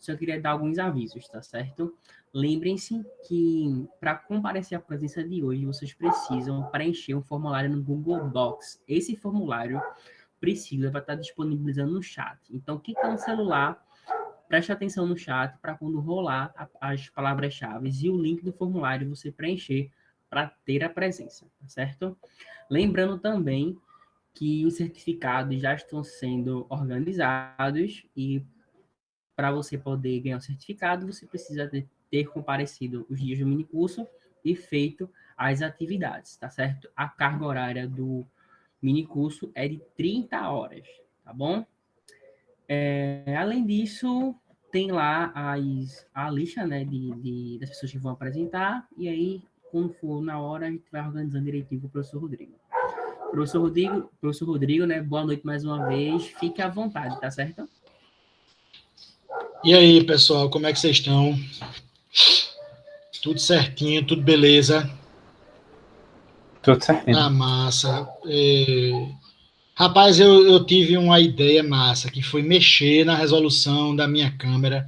só queria dar alguns avisos, tá certo? Lembrem-se que para comparecer à presença de hoje, vocês precisam preencher um formulário no Google Docs. Esse formulário, Priscila vai estar disponibilizando no chat. Então, quem está no celular, preste atenção no chat para quando rolar as palavras-chave e o link do formulário você preencher para ter a presença, tá certo? Lembrando também que os certificados já estão sendo organizados e para você poder ganhar o certificado, você precisa ter comparecido os dias do minicurso e feito as atividades, tá certo? A carga horária do minicurso é de 30 horas, tá bom? Além disso, tem lá a lista, né, das pessoas que vão apresentar, e aí, quando for na hora, a gente vai organizando direitinho com o professor Rodrigo. Professor Rodrigo, né, boa noite mais uma vez, fique à vontade, tá certo? E aí, pessoal, como é que vocês estão? Tudo certinho, tudo beleza? Tudo certinho. Ah, massa. Rapaz, eu tive uma ideia massa, que foi mexer na resolução da minha câmera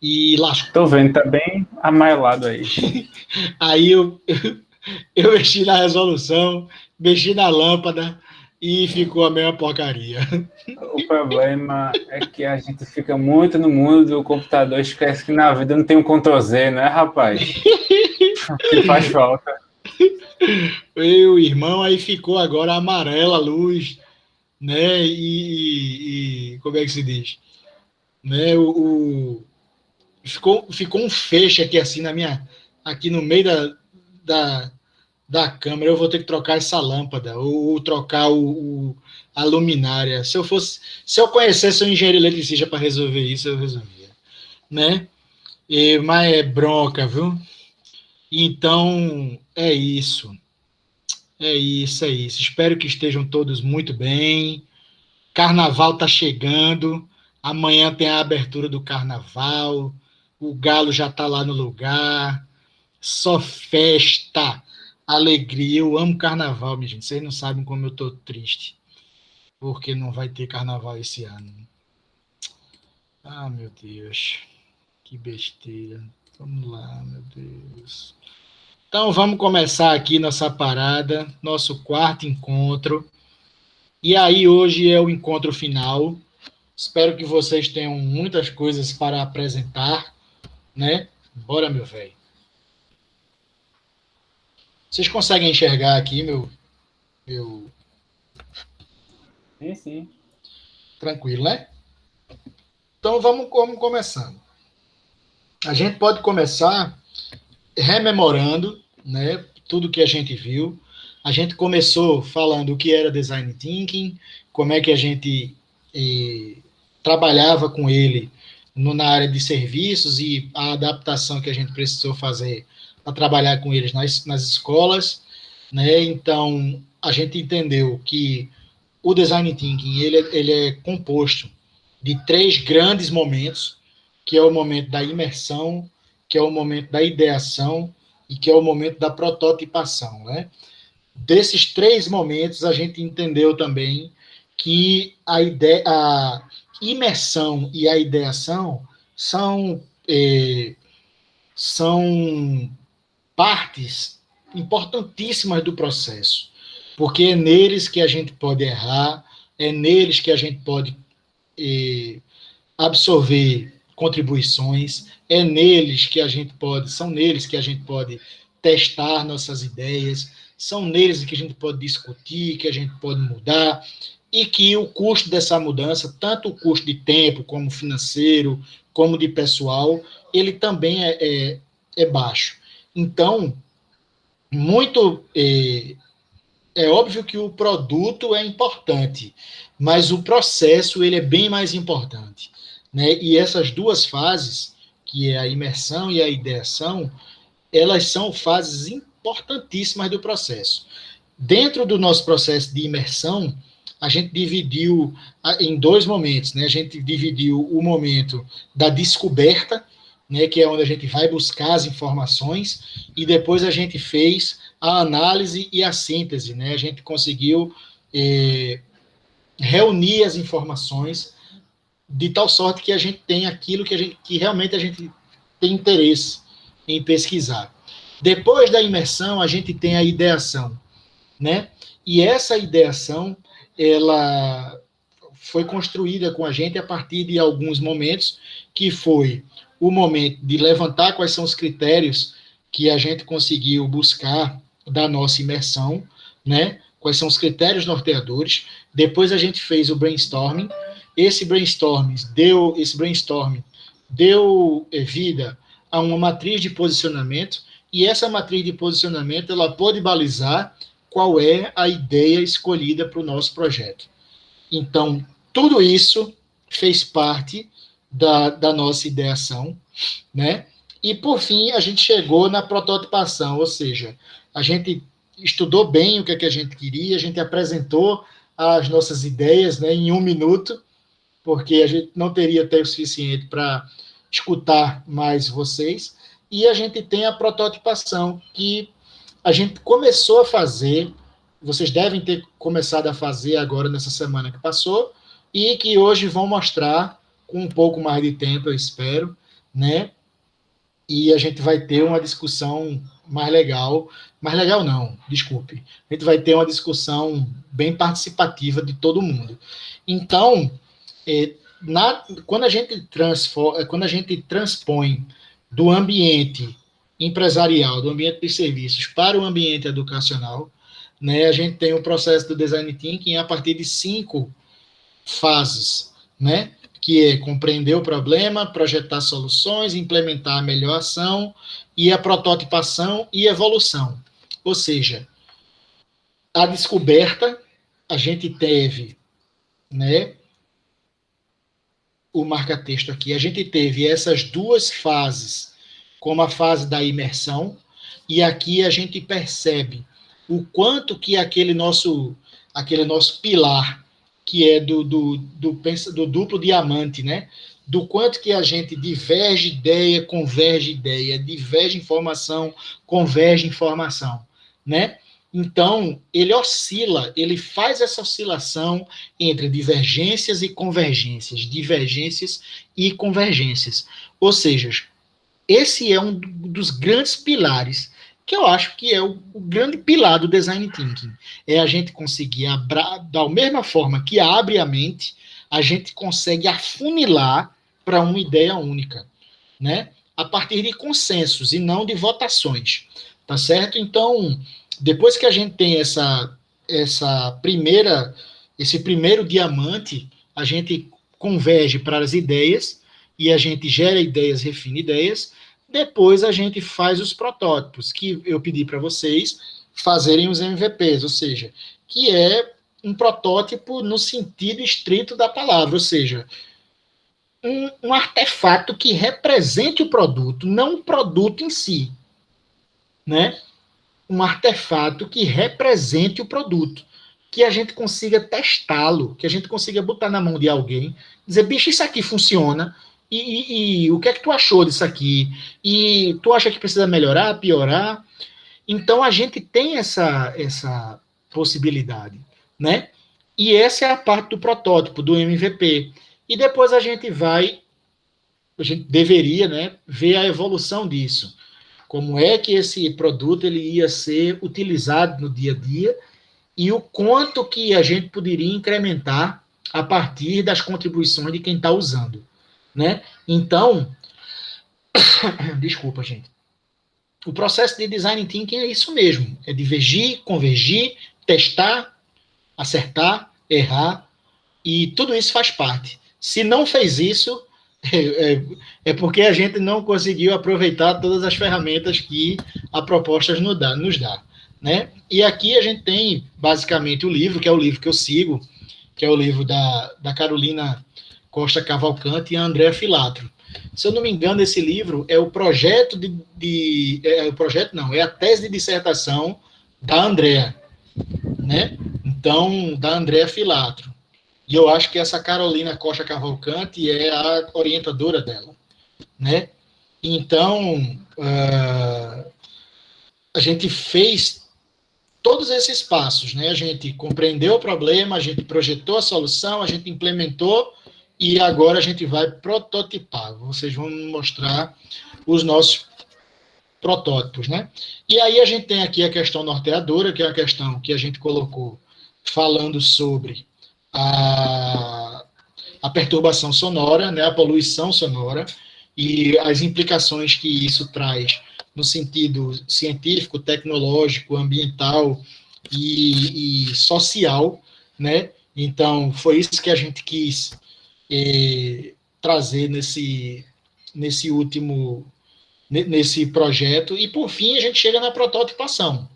e lascou. Tô vendo, tá bem amarelado aí. Aí eu mexi na resolução, mexi na lâmpada e ficou a mesma porcaria. O problema é que a gente fica muito no mundo do computador, esquece que na vida não tem um Ctrl+Z, né, rapaz? Que faz falta. Eu, irmão, aí ficou agora amarela a luz, né? E como é que se diz? Né? Ficou um feixe aqui assim aqui no meio da câmera. Eu vou ter que trocar essa lâmpada ou trocar a luminária. Se eu conhecesse um engenheiro eletricista para resolver isso, eu resolvia, né? Mas é bronca, viu? Então é isso. É isso, é isso. Espero que estejam todos muito bem. Carnaval está chegando. Amanhã tem a abertura do carnaval. O galo já está lá no lugar. Só festa, alegria. Eu amo carnaval, minha gente. Vocês não sabem como eu estou triste. Porque não vai ter carnaval esse ano. Ah, meu Deus. Que besteira. Vamos lá, meu Deus. Então vamos começar aqui nossa parada, nosso quarto encontro. E aí hoje é o encontro final. Espero que vocês tenham muitas coisas para apresentar, né? Bora, meu velho. Vocês conseguem enxergar aqui, meu... Sim. Tranquilo, né? Então vamos começando. A gente pode começar rememorando, né, tudo que a gente viu. A gente começou falando o que era design thinking, como é que a gente trabalhava com ele na área de serviços e a adaptação que a gente precisou fazer para trabalhar com eles nas escolas, né? Então, a gente entendeu que o design thinking ele é composto de 3 grandes momentos, que é o momento da imersão, que é o momento da ideação e que é o momento da prototipação, né? Desses 3 momentos, a gente entendeu também que a imersão e a ideação são partes importantíssimas do processo, porque é neles que a gente pode errar, é neles que a gente pode absorver contribuições, são neles que a gente pode testar nossas ideias, são neles que a gente pode discutir, que a gente pode mudar, e que o custo dessa mudança, tanto o custo de tempo, como financeiro, como de pessoal, ele também é baixo. Então, é óbvio que o produto é importante, mas o processo ele é bem mais importante, né? E essas 2 fases, que é a imersão e a ideação, elas são fases importantíssimas do processo. Dentro do nosso processo de imersão, a gente dividiu em 2 momentos, né? A gente dividiu o momento da descoberta, né, que é onde a gente vai buscar as informações, e depois a gente fez a análise e a síntese, né? A gente conseguiu reunir as informações de tal sorte que a gente tem aquilo que realmente a gente tem interesse em pesquisar. Depois da imersão, a gente tem a ideação, né? E essa ideação, ela foi construída com a gente a partir de alguns momentos, que foi o momento de levantar quais são os critérios que a gente conseguiu buscar da nossa imersão, né? Quais são os critérios norteadores. Depois a gente fez o brainstorming. Esse brainstorming deu vida a uma matriz de posicionamento, e essa matriz de posicionamento ela pode balizar qual é a ideia escolhida para o nosso projeto. Então, tudo isso fez parte da nossa ideação, né? E, por fim, a gente chegou na prototipação, ou seja, a gente estudou bem o que a gente queria, a gente apresentou as nossas ideias, né, em 1 minuto, porque a gente não teria tempo suficiente para escutar mais vocês, e a gente tem a prototipação, que a gente começou a fazer, vocês devem ter começado a fazer agora nessa semana que passou, e que hoje vão mostrar com um pouco mais de tempo, eu espero, né? E a gente vai ter uma discussão mais legal não, desculpe, a gente vai ter uma discussão bem participativa de todo mundo. Então, quando a gente transpõe do ambiente empresarial, do ambiente de serviços para o ambiente educacional, né, a gente tem o processo do Design Thinking a partir de 5 fases, né, que é compreender o problema, projetar soluções, implementar a melhor ação, e a prototipação e evolução. Ou seja, a descoberta, a gente teve, né, o marca-texto aqui, a gente teve essas 2 fases, como a fase da imersão, e aqui a gente percebe o quanto que aquele nosso pilar, que é do duplo diamante, né? Do quanto que a gente diverge ideia, converge ideia, diverge informação, converge informação, né? Então, ele oscila, ele faz essa oscilação entre divergências e convergências, divergências e convergências. Ou seja, esse é um dos grandes pilares, que eu acho que é o grande pilar do Design Thinking. É a gente conseguir, da mesma forma que abre a mente, a gente consegue afunilar para uma ideia única, né? A partir de consensos e não de votações, tá certo? Então, depois que a gente tem esse primeiro diamante, a gente converge para as ideias, e a gente gera ideias, refina ideias. Depois a gente faz os protótipos, que eu pedi para vocês fazerem os MVPs, ou seja, que é um protótipo no sentido estrito da palavra, ou seja, um artefato que represente o produto, não o produto em si, né? Um artefato que represente o produto, que a gente consiga testá-lo, que a gente consiga botar na mão de alguém, dizer, bicho, isso aqui funciona, e o que é que tu achou disso aqui? E tu acha que precisa melhorar, piorar? Então, a gente tem essa possibilidade, né? E essa é a parte do protótipo, do MVP. E depois a gente deveria, né, ver a evolução disso. Como é que esse produto ele ia ser utilizado no dia a dia e o quanto que a gente poderia incrementar a partir das contribuições de quem está usando, né? Então, desculpa, gente. O processo de design thinking é isso mesmo, é divergir, convergir, testar, acertar, errar, e tudo isso faz parte. Se não fez isso, é porque a gente não conseguiu aproveitar todas as ferramentas que a proposta nos dá, né? E aqui a gente tem, basicamente, o livro, que é o livro que eu sigo, que é o livro da Carolina Costa Cavalcante e a Andréa Filatro. Se eu não me engano, esse livro é o projeto é a tese de dissertação da Andréa, né? Então, da Andréa Filatro. E eu acho que essa Carolina Costa Cavalcante é a orientadora dela, né? Então, a gente fez todos esses passos, né? A gente compreendeu o problema, a gente projetou a solução, a gente implementou e agora a gente vai prototipar. Vocês vão mostrar os nossos protótipos, né? E aí a gente tem aqui a questão norteadora, que é a questão que a gente colocou falando sobre a perturbação sonora, né, a poluição sonora e as implicações que isso traz no sentido científico, tecnológico, ambiental e social, né? Então, foi isso que a gente quis trazer nesse projeto. E, por fim, a gente chega na prototipação.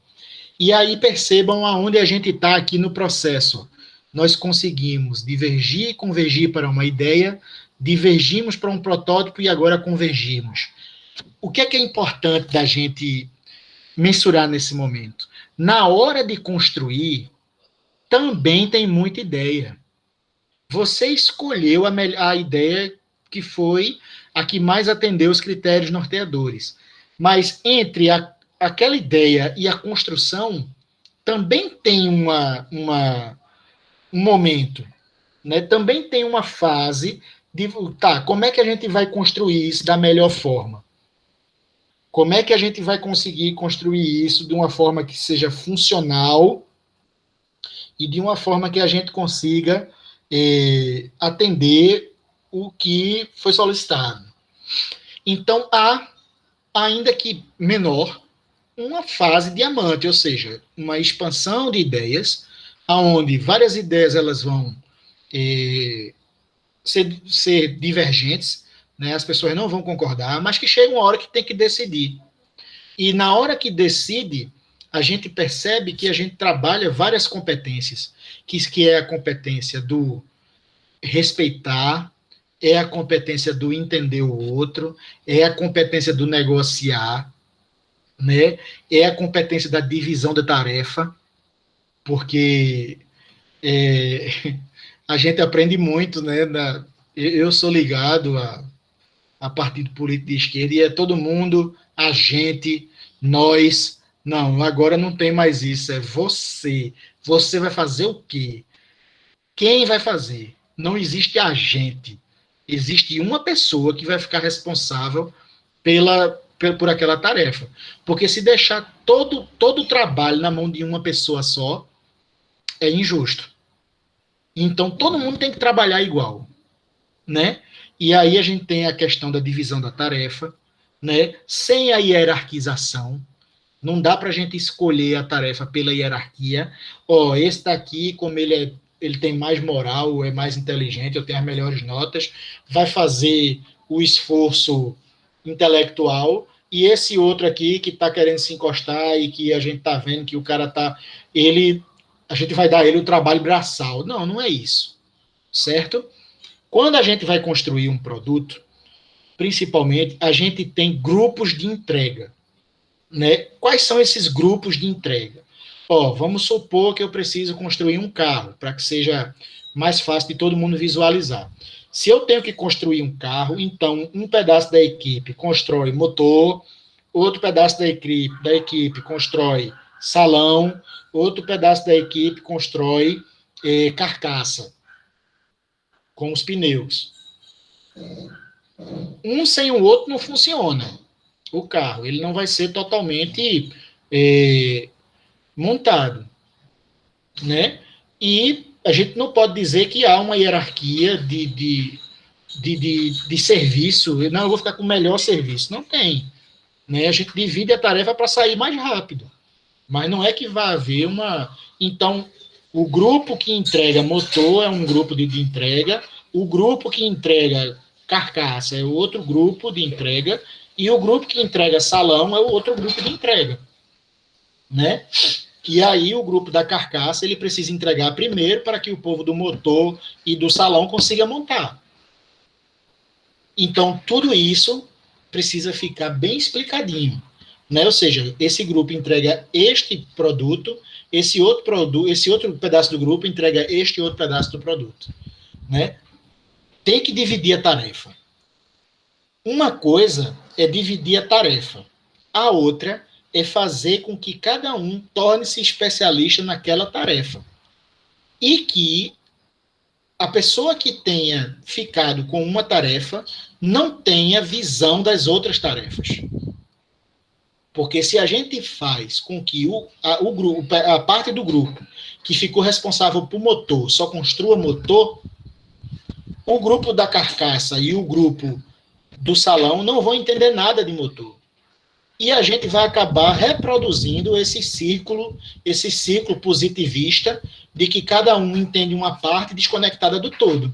E aí percebam aonde a gente está aqui no processo. Nós conseguimos divergir e convergir para uma ideia, divergimos para um protótipo e agora convergimos. O que é importante da gente mensurar nesse momento? Na hora de construir, também tem muita ideia. Você escolheu a ideia que foi a que mais atendeu os critérios norteadores. Mas entre aquela ideia e a construção, também tem um momento, né? Também tem uma fase de, como é que a gente vai construir isso da melhor forma? Como é que a gente vai conseguir construir isso de uma forma que seja funcional e de uma forma que a gente consiga atender o que foi solicitado? Então, há, ainda que menor, uma fase diamante, ou seja, uma expansão de ideias, onde várias ideias elas vão ser divergentes, né? As pessoas não vão concordar, mas que chega uma hora que tem que decidir. E na hora que decide, a gente percebe que a gente trabalha várias competências, que é a competência do respeitar, é a competência do entender o outro, é a competência do negociar, né? É a competência da divisão da tarefa, porque a gente aprende muito, né? Eu sou ligado a partido político de esquerda e é todo mundo, a gente, nós. Não, agora não tem mais isso, é você. Você vai fazer o quê? Quem vai fazer? Não existe agente. Existe uma pessoa que vai ficar responsável por aquela tarefa. Porque se deixar todo o trabalho na mão de uma pessoa só, é injusto. Então, todo mundo tem que trabalhar igual, né? E aí a gente tem a questão da divisão da tarefa, né? Sem a hierarquização. Não dá para a gente escolher a tarefa pela hierarquia. Esse daqui, como ele tem mais moral, é mais inteligente, eu tenho as melhores notas, vai fazer o esforço intelectual, e esse outro aqui que está querendo se encostar e que a gente está vendo que o cara está... a gente vai dar ele o trabalho braçal. Não, não é isso. Certo? Quando a gente vai construir um produto, principalmente, a gente tem grupos de entrega. Né? Quais são esses grupos de entrega? Vamos supor que eu preciso construir um carro para que seja mais fácil de todo mundo visualizar. Se eu tenho que construir um carro, então um pedaço da equipe constrói motor, outro pedaço da equipe constrói salão, outro pedaço da equipe constrói carcaça com os pneus. Um sem o outro não funciona. O carro, ele não vai ser totalmente montado, né? E a gente não pode dizer que há uma hierarquia de serviço. Não, eu vou ficar com o melhor serviço. Não tem, né? A gente divide a tarefa para sair mais rápido, mas não é que vai haver uma... Então, o grupo que entrega motor é um grupo de entrega, o grupo que entrega carcaça é outro grupo de entrega, e o grupo que entrega salão é o outro grupo de entrega, né? E aí o grupo da carcaça, ele precisa entregar primeiro para que o povo do motor e do salão consiga montar. Então, tudo isso precisa ficar bem explicadinho, né? Ou seja, esse grupo entrega este produto, esse outro pedaço do grupo entrega este outro pedaço do produto, né? Tem que dividir a tarefa. Uma coisa é dividir a tarefa. A outra é fazer com que cada um torne-se especialista naquela tarefa. E que a pessoa que tenha ficado com uma tarefa não tenha visão das outras tarefas. Porque se a gente faz com que a parte do grupo que ficou responsável por motor só construa motor, o grupo da carcaça e o grupo do salão não vão entender nada de motor. E a gente vai acabar reproduzindo esse ciclo positivista de que cada um entende uma parte desconectada do todo.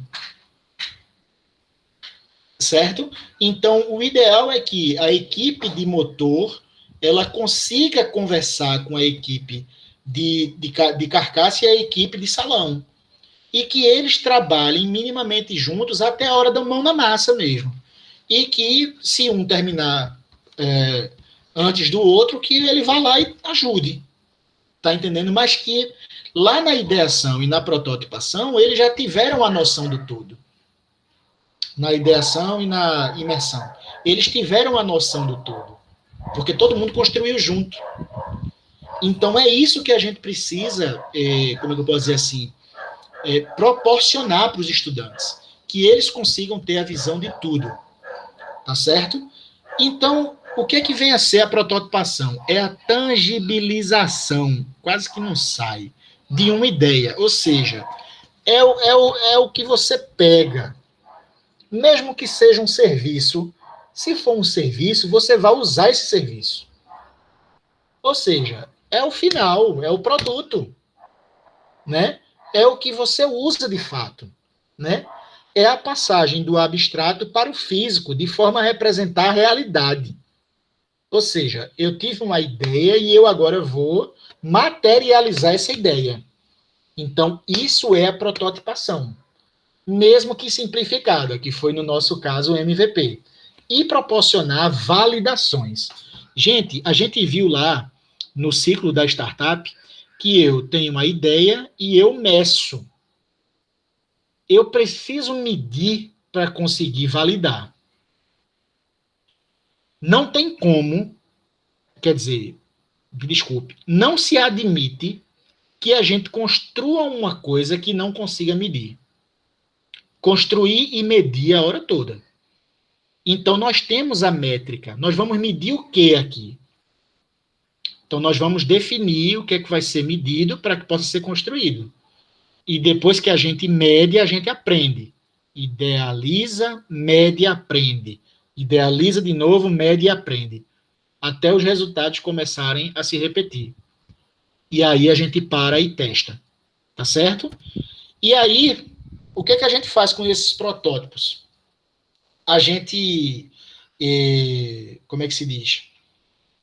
Certo? Então, o ideal é que a equipe de motor ela consiga conversar com a equipe de carcaça e a equipe de salão. E que eles trabalhem minimamente juntos até a hora da mão na massa mesmo. E que, se um terminar antes do outro, que ele vá lá e ajude. Tá entendendo? Mas que lá na ideação e na prototipação, eles já tiveram a noção do todo. Na ideação e na imersão. Eles tiveram a noção do todo. Porque todo mundo construiu junto. Então, é isso que a gente precisa, como é que eu posso dizer assim, proporcionar para os estudantes. Que eles consigam ter a visão de tudo. Tá certo? Então, o que é que vem a ser a prototipação? É a tangibilização, quase que não sai, de uma ideia. Ou seja, é o que você pega. Mesmo que seja um serviço, se for um serviço, você vai usar esse serviço. Ou seja, é o final, é o produto, né? É o que você usa de fato, né? É a passagem do abstrato para o físico, de forma a representar a realidade. Ou seja, eu tive uma ideia e eu agora vou materializar essa ideia. Então, isso é a prototipação. Mesmo que simplificada, que foi, no nosso caso, o MVP. E proporcionar validações. Gente, a gente viu lá, no ciclo da startup, que eu tenho uma ideia e eu meço. Eu preciso medir para conseguir validar. Não tem como, quer dizer, desculpe, não se admite que a gente construa uma coisa que não consiga medir. Construir e medir a hora toda. Então, nós temos a métrica. Nós vamos medir o que aqui? Então, nós vamos definir o que é que vai ser medido para que possa ser construído. E depois que a gente mede, a gente aprende. Idealiza, mede e aprende. Idealiza de novo, mede e aprende. Até os resultados começarem a se repetir. E aí a gente para e testa. Tá certo? E aí, o que é que a gente faz com esses protótipos? A gente, como é que se diz?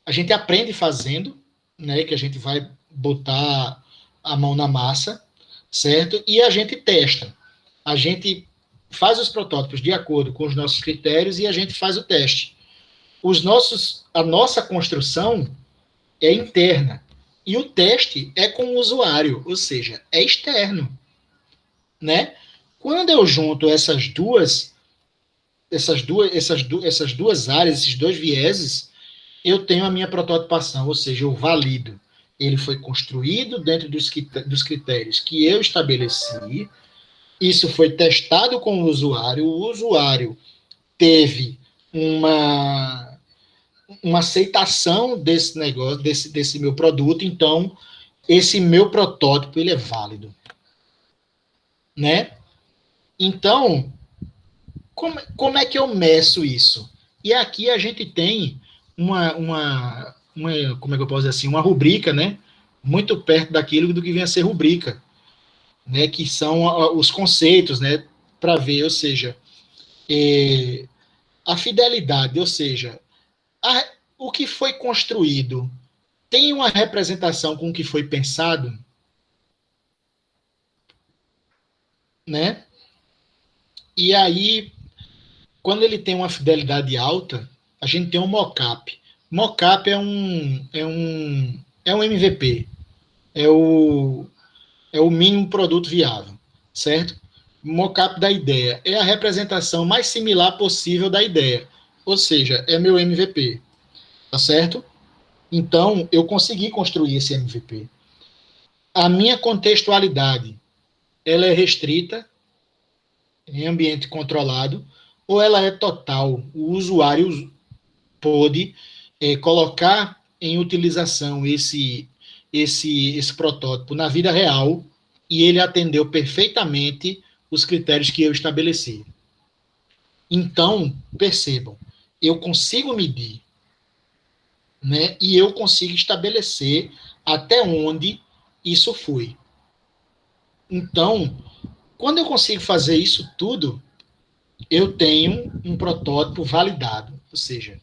A gente aprende fazendo, né? Que a gente vai botar a mão na massa, certo? E a gente testa. A gente faz os protótipos de acordo com os nossos critérios e a gente faz o teste. A nossa construção é interna e o teste é com o usuário, ou seja, é externo, né? Quando eu junto essas duas áreas, esses dois vieses, eu tenho a minha prototipação, ou seja, eu valido. Ele foi construído dentro dos critérios que eu estabeleci. Isso foi testado com o usuário teve uma aceitação desse negócio, desse meu produto, então esse meu protótipo ele é válido, né? Então, como é que eu meço isso? E aqui a gente tem uma como é que eu posso dizer assim, uma rubrica, né? Muito perto daquilo do que vem a ser rubrica, né? Que são os conceitos, né? Para ver, ou seja, a fidelidade, ou seja, o que foi construído tem uma representação com o que foi pensado, né? E aí, quando ele tem uma fidelidade alta, a gente tem um mockup. Mockup é um MVP. É o mínimo produto viável, certo? Mockup da ideia. É a representação mais similar possível da ideia. Ou seja, é meu MVP. Tá certo? Então, eu consegui construir esse MVP. A minha contextualidade, ela é restrita, em ambiente controlado, ou ela é total. O usuário pode colocar em utilização esse protótipo na vida real e ele atendeu perfeitamente os critérios que eu estabeleci. Então, percebam, eu consigo medir, né, e eu consigo estabelecer até onde isso foi. Então, quando eu consigo fazer isso tudo, eu tenho um protótipo validado, ou seja,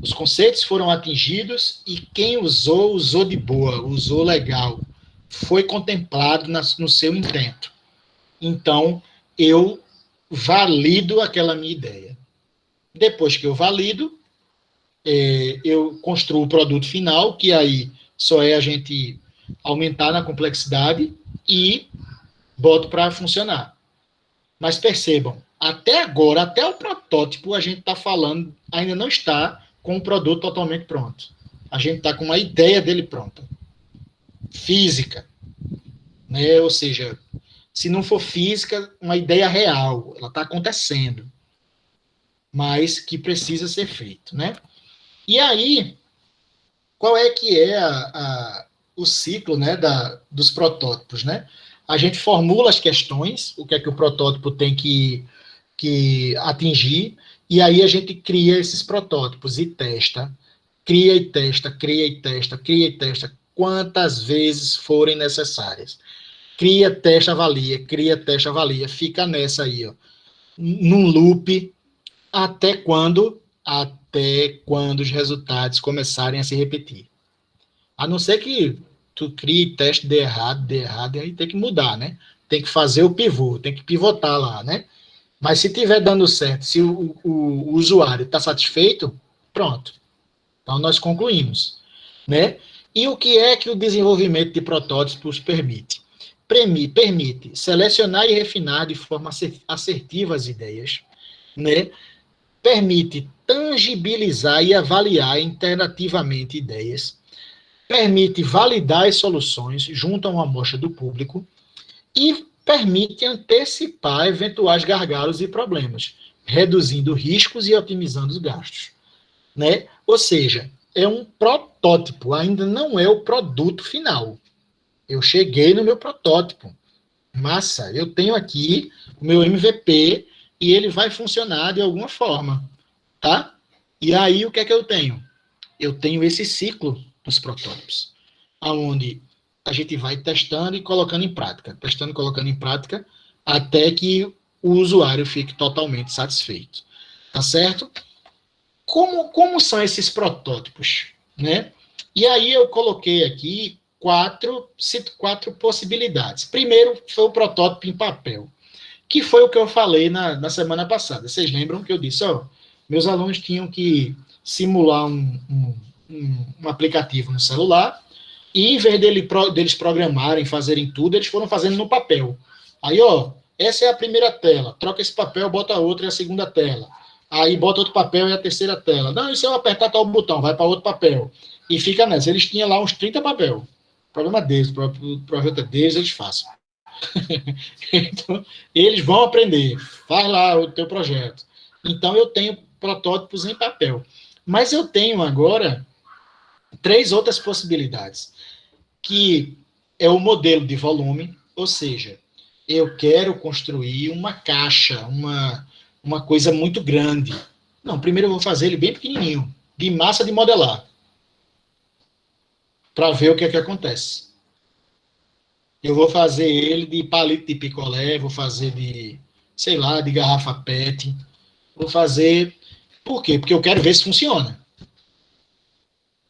os conceitos foram atingidos e quem usou, usou de boa, usou legal, foi contemplado no seu intento. Então, eu valido aquela minha ideia. Depois que eu valido, eu construo o produto final, que aí só é a gente aumentar na complexidade e boto para funcionar. Mas percebam, até agora, até o protótipo, a gente está falando, ainda não está com o produto totalmente pronto. A gente está com uma ideia dele pronta. Física. Né? Ou seja, se não for física, uma ideia real. Ela está acontecendo. Mas que precisa ser feito. Né? E aí, qual é que é o ciclo, né, dos protótipos? Né? A gente formula as questões, o que é que o protótipo tem que atingir, e aí a gente cria esses protótipos e testa, cria e testa, cria e testa, cria e testa, quantas vezes forem necessárias. Cria, testa, avalia, cria, testa, avalia, fica nessa aí, ó, num loop, até quando os resultados começarem a se repetir. A não ser que tu crie e teste, dê errado, e aí tem que mudar, né? Tem que fazer o pivô, tem que pivotar lá, né? Mas se estiver dando certo, se o usuário está satisfeito, pronto. Então, nós concluímos. Né? E o que é que o desenvolvimento de protótipos permite? Permite selecionar e refinar de forma assertiva as ideias, né? Permite tangibilizar e avaliar interativamente ideias, permite validar as soluções junto a uma amostra do público e permite antecipar eventuais gargalos e problemas, reduzindo riscos e otimizando os gastos. Né? Ou seja, é um protótipo, ainda não é o produto final. Eu cheguei no meu protótipo. Massa, eu tenho aqui o meu MVP e ele vai funcionar de alguma forma. Tá? E aí, o que é que eu tenho? Eu tenho esse ciclo dos protótipos, onde a gente vai testando e colocando em prática, até que o usuário fique totalmente satisfeito. Tá certo? Como são esses protótipos? Né? E aí eu coloquei aqui quatro possibilidades. Primeiro foi o protótipo em papel, que foi o que eu falei na semana passada. Vocês lembram que eu disse, meus alunos tinham que simular um aplicativo no celular, e em vez deles programarem, fazerem tudo, eles foram fazendo no papel. Aí, essa é a primeira tela, troca esse papel, bota outra, é a segunda tela. Aí bota outro papel e a terceira tela. Não, isso eu apertar tal botão, vai para outro papel. E fica nessa. Eles tinham lá uns 30 papel. O problema deles, o projeto deles, eles façam. Então, eles vão aprender. Faz lá o teu projeto. Então, eu tenho protótipos em papel. Mas eu tenho agora 3 outras possibilidades, que é o modelo de volume, ou seja, eu quero construir uma caixa, uma coisa muito grande. Não, primeiro eu vou fazer ele bem pequenininho, de massa de modelar, para ver o que é que acontece. Eu vou fazer ele de palito de picolé, vou fazer de, sei lá, de garrafa PET, vou fazer... Por quê? Porque eu quero ver se funciona.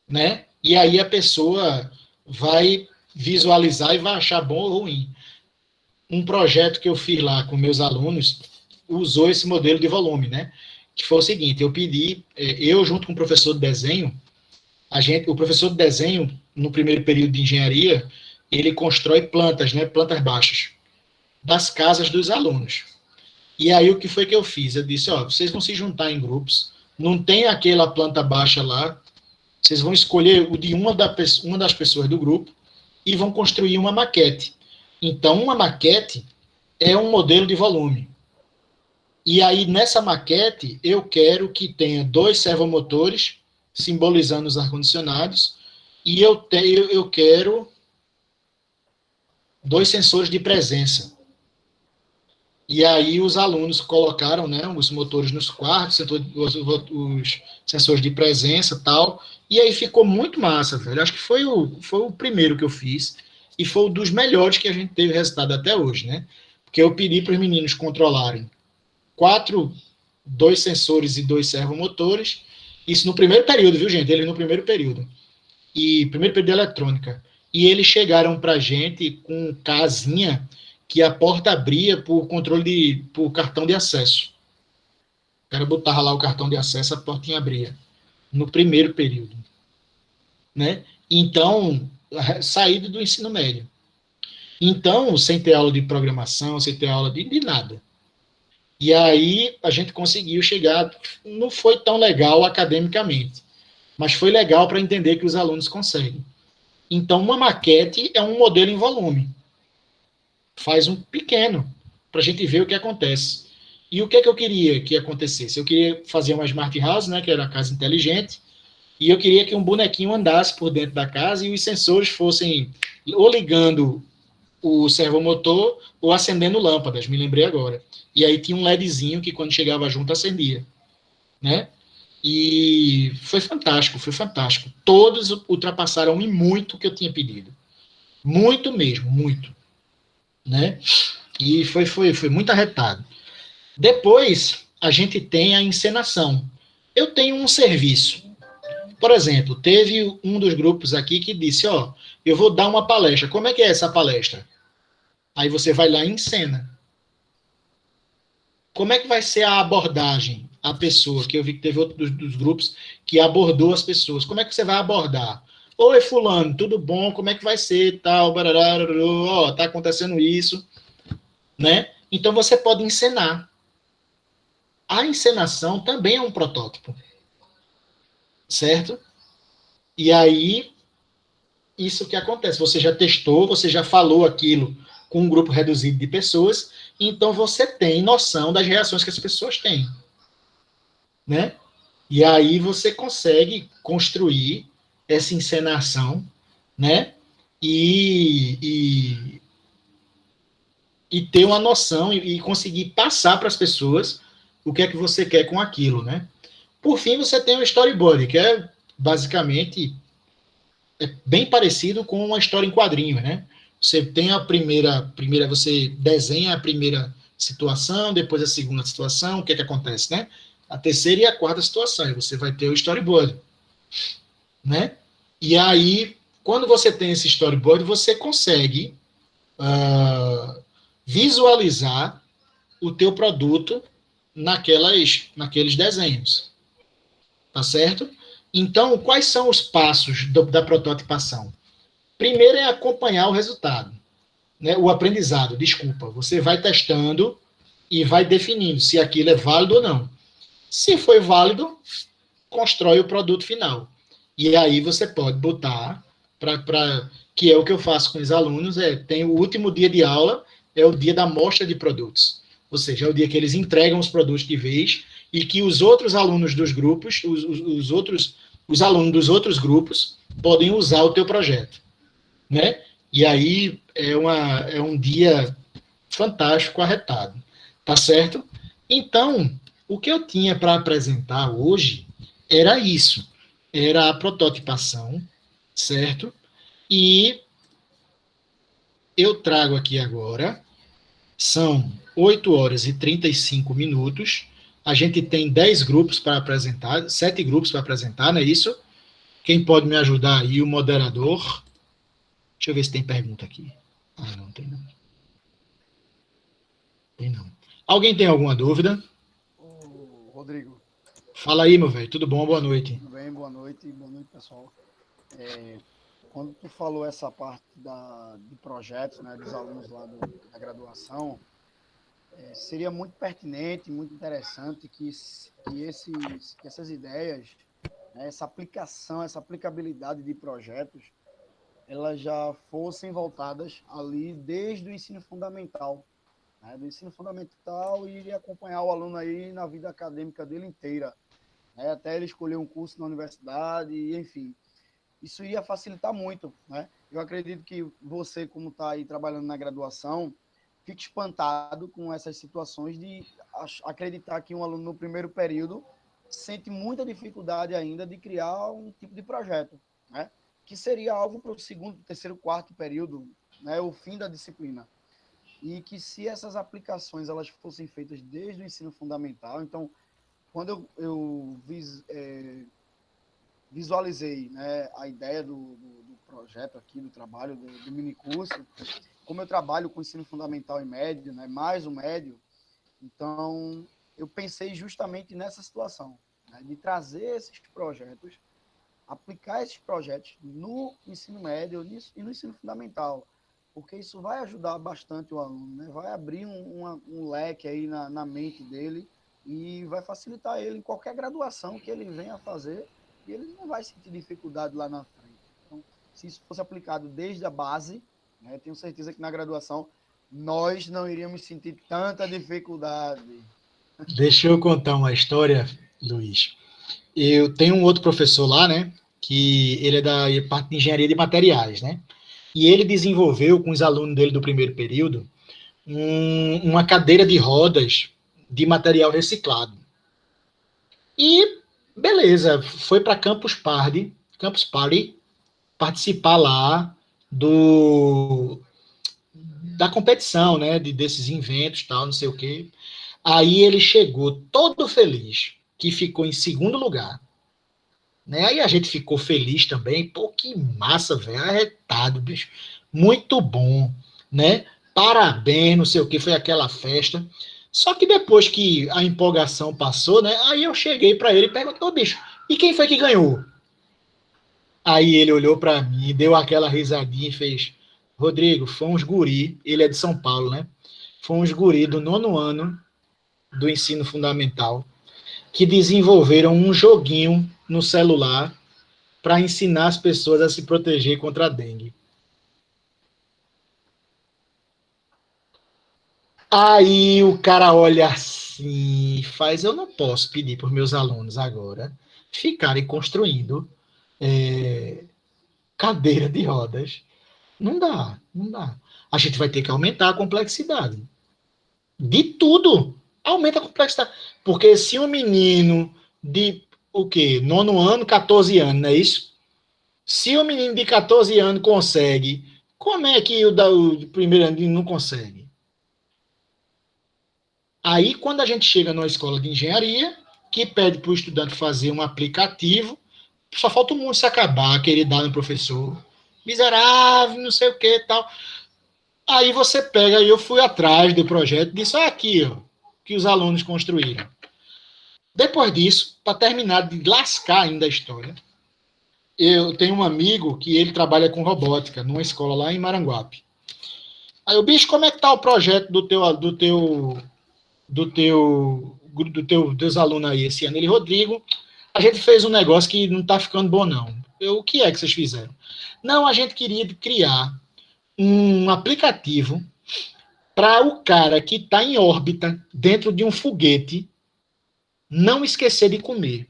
Né? E aí a pessoa vai visualizar e vai achar bom ou ruim. Um projeto que eu fiz lá com meus alunos usou esse modelo de volume, né? Que foi o seguinte, eu pedi, eu junto com o professor de desenho, o professor de desenho, no primeiro período de engenharia, ele constrói plantas, né? Plantas baixas, das casas dos alunos. E aí o que foi que eu fiz? Eu disse, vocês vão se juntar em grupos, não tem aquela planta baixa lá, vocês vão escolher o de uma das pessoas do grupo e vão construir uma maquete. Então, uma maquete é um modelo de volume. E aí, nessa maquete, eu quero que tenha 2 servomotores, simbolizando os ar-condicionados, e eu quero 2 sensores de presença. E aí os alunos colocaram, né, os motores nos quartos, os sensores de presença e tal, e aí ficou muito massa, velho. Acho que foi o primeiro que eu fiz, e foi um dos melhores que a gente teve resultado até hoje, né? Porque eu pedi para os meninos controlarem 2 sensores e 2 servomotores, isso no primeiro período, viu, gente? Eles no primeiro período. E primeiro período de eletrônica. E eles chegaram para a gente com casinha que a porta abria por cartão de acesso. O cara botava lá o cartão de acesso, a portinha abria. No primeiro período. Né? Então, saído do ensino médio. Então, sem ter aula de programação, sem ter aula de nada. E aí a gente conseguiu chegar, não foi tão legal academicamente, mas foi legal para entender que os alunos conseguem. Então, uma maquete é um modelo em volume. Faz um pequeno, para a gente ver o que acontece. E o que é que eu queria que acontecesse? Eu queria fazer uma smart house, né, que era a casa inteligente, e eu queria que um bonequinho andasse por dentro da casa e os sensores fossem ou ligando o servomotor ou acendendo lâmpadas, me lembrei agora. E aí tinha um LEDzinho que quando chegava junto acendia, né? E foi fantástico, foi fantástico. Todos ultrapassaram em muito o que eu tinha pedido. Muito mesmo, muito, né? E foi muito arretado. Depois, a gente tem a encenação. Eu tenho um serviço. Por exemplo, teve um dos grupos aqui que disse, ó, eu vou dar uma palestra. Como é que é essa palestra? Aí você vai lá e encena. Como é que vai ser a abordagem? A pessoa, que eu vi que teve outro dos grupos que abordou as pessoas. Como é que você vai abordar? Oi, fulano, tudo bom? Como é que vai ser? Tal, barará, ó, tá acontecendo isso, né? Então você pode encenar. A encenação também é um protótipo, certo? E aí, isso que acontece. Você já testou, você já falou aquilo com um grupo reduzido de pessoas, então você tem noção das reações que as pessoas têm, né? E aí você consegue construir essa encenação, né? E, e, e ter uma noção e conseguir passar para as pessoas o que é que você quer com aquilo, né? Por fim, você tem o storyboard, que é basicamente bem parecido com uma história em quadrinho, né? Você tem a primeira você desenha a primeira situação, depois a segunda situação, o que é que acontece, né? A terceira e a quarta situação, e você vai ter o storyboard, né? E aí, quando você tem esse storyboard, você consegue visualizar o teu produto naqueles desenhos, tá certo? Então, quais são os passos da prototipação? Primeiro é acompanhar o resultado, né? O aprendizado, desculpa. Você vai testando e vai definindo se aquilo é válido ou não. Se foi válido, constrói o produto final. E aí você pode botar que é o que eu faço com os alunos, tem o último dia de aula, é o dia da mostra de produtos. Ou seja, é o dia que eles entregam os produtos de vez e que os outros alunos dos grupos, os alunos dos outros grupos podem usar o teu projeto, né? E aí é um dia fantástico, arretado, tá certo? Então, o que eu tinha para apresentar hoje era isso, era a prototipação, certo? E eu trago aqui agora, são 8 horas e 35 minutos, a gente tem 10 grupos para apresentar, 7 grupos para apresentar, não é isso? Quem pode me ajudar aí? O moderador. Deixa eu ver se tem pergunta aqui. Ah, não tem não. Tem não. Alguém tem alguma dúvida? Ô, Rodrigo, Fala aí, meu velho. Tudo bom? Boa noite. tudo bem? Boa noite, pessoal. Quando tu falou essa parte de projetos, né, dos alunos lá da graduação, seria muito pertinente, muito interessante que essas ideias, né, essa aplicação, essa aplicabilidade de projetos, elas já fossem voltadas ali desde o ensino fundamental, né, do ensino fundamental e iria acompanhar o aluno aí na vida acadêmica dele inteira, né, até ele escolher um curso na universidade, enfim. Isso ia facilitar muito, né? Eu acredito que você, como está aí trabalhando na graduação, fique espantado com essas situações de acreditar que um aluno no primeiro período sente muita dificuldade ainda de criar um tipo de projeto, né? Que seria algo para o segundo, terceiro, quarto período, né? O fim da disciplina. E que se essas aplicações elas fossem feitas desde o ensino fundamental, então, quando eu visualizei, né, a ideia do projeto aqui, do trabalho, do minicurso, como eu trabalho com ensino fundamental e médio, né, mais o médio, então eu pensei justamente nessa situação, né, de trazer esses projetos, aplicar esses projetos no ensino médio e no ensino fundamental, porque isso vai ajudar bastante o aluno, né, vai abrir um leque aí na mente dele e vai facilitar ele em qualquer graduação que ele venha a fazer, e ele não vai sentir dificuldade lá na frente. Então, se isso fosse aplicado desde a base, né, tenho certeza que na graduação nós não iríamos sentir tanta dificuldade. Deixa eu contar uma história, Luiz. Eu tenho um outro professor lá, né, que ele é da parte de engenharia de materiais, né, e ele desenvolveu com os alunos dele do primeiro período uma cadeira de rodas de material reciclado. E, beleza, foi para Campus Party participar lá da competição, né, desses inventos, tal, não sei o quê. Aí ele chegou todo feliz, que ficou em segundo lugar. Né? Aí a gente ficou feliz também. Pô, que massa, velho. Arretado, bicho. Muito bom, né? Parabéns, não sei o que, foi aquela festa. Só que depois que a empolgação passou, né? Aí eu cheguei para ele e perguntei, ô bicho, e quem foi que ganhou? Aí ele olhou para mim, deu aquela risadinha e fez, Rodrigo, foi uns guri, ele é de São Paulo, né? Foi uns guri do 9º ano do ensino fundamental que desenvolveram um joguinho no celular para ensinar as pessoas a se proteger contra a dengue. Aí o cara olha assim e faz, eu não posso pedir para os meus alunos agora ficarem construindo cadeira de rodas. Não dá, não dá. A gente vai ter que aumentar a complexidade. De tudo. Aumenta a complexidade. Porque se um menino de o quê? 9º ano, 14 anos, não é isso? Se o menino de 14 anos consegue, como é que o primeiro ano não consegue? Aí, quando a gente chega numa escola de engenharia, que pede para o estudante fazer um aplicativo, só falta o mundo se acabar, querer dar no professor. Miserável, não sei o que tal. Aí você pega, e eu fui atrás do projeto, disse, olha aqui, ó, que os alunos construíram. Depois disso, para terminar de lascar ainda a história, eu tenho um amigo que ele trabalha com robótica numa escola lá em Maranguape. Aí o bicho, como é que tá o projeto dos alunos aí esse ano? Ele, Rodrigo, a gente fez um negócio que não tá ficando bom não. O que é que vocês fizeram? Não, a gente queria criar um aplicativo para o cara que está em órbita dentro de um foguete não esquecer de comer.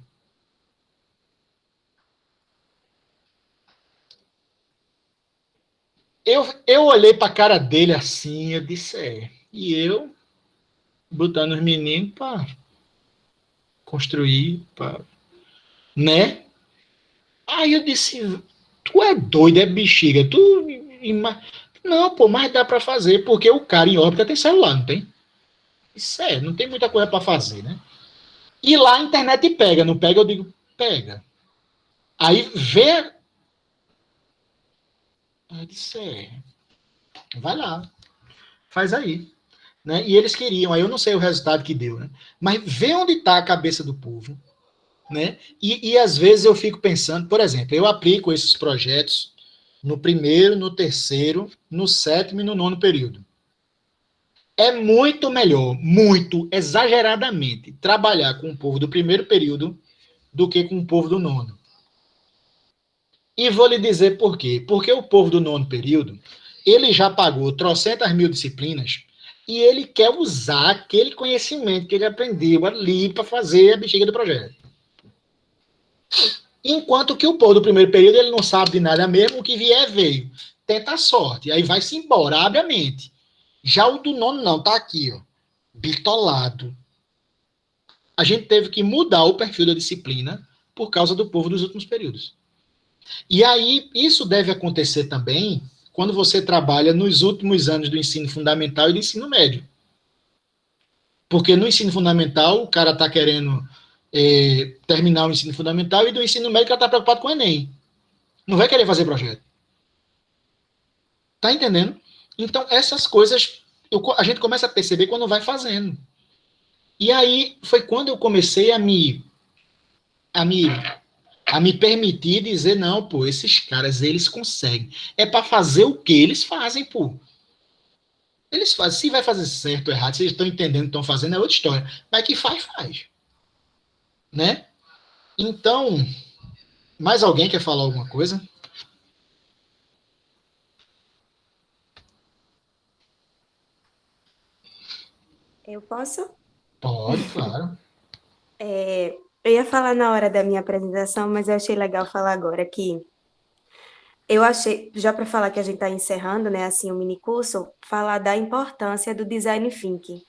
Eu olhei para a cara dele assim, eu disse, e eu botando os meninos para construir, né? Aí eu disse, tu é doido, é bexiga, não, pô, mas dá para fazer, porque o cara em órbita tem celular, não tem? Isso não tem muita coisa para fazer, né? E lá a internet pega, não pega? Eu digo, pega. Aí vê. Eu disse, vai lá, faz aí. Né? E eles queriam, aí eu não sei o resultado que deu, né? Mas vê onde está a cabeça do povo. Né? E às vezes eu fico pensando, por exemplo, eu aplico esses projetos no primeiro, no terceiro, no 7º e no 9º período. É muito melhor, muito exageradamente, trabalhar com o povo do primeiro período do que com o povo do 9º. E vou lhe dizer por quê. Porque o povo do 9º período, ele já pagou 300 mil disciplinas e ele quer usar aquele conhecimento que ele aprendeu ali para fazer a bexiga do projeto. Enquanto que o povo do primeiro período, ele não sabe de nada mesmo, o que vier, veio. Tenta a sorte, aí vai-se embora, abre a mente. Já o do nono não, tá aqui, ó, bitolado. A gente teve que mudar o perfil da disciplina por causa do povo dos últimos períodos. E aí, isso deve acontecer também quando você trabalha nos últimos anos do ensino fundamental e do ensino médio. Porque no ensino fundamental, o cara está querendo terminar o ensino fundamental e do ensino médio, o cara está preocupado com o Enem. Não vai querer fazer projeto. Tá entendendo? Então, essas coisas a gente começa a perceber quando vai fazendo. E aí foi quando eu comecei a me permitir dizer, não, pô, esses caras, eles conseguem. É para fazer o que eles fazem, pô. Eles fazem. Se vai fazer certo ou errado, se eles estão entendendo o que estão fazendo, é outra história. Mas que faz, faz. Né? Então, mais alguém quer falar alguma coisa? Eu posso? Pode, claro. Eu ia falar na hora da minha apresentação, mas eu achei legal falar agora que eu achei, já para falar que a gente está encerrando, né, assim, o mini curso, falar da importância do design thinking.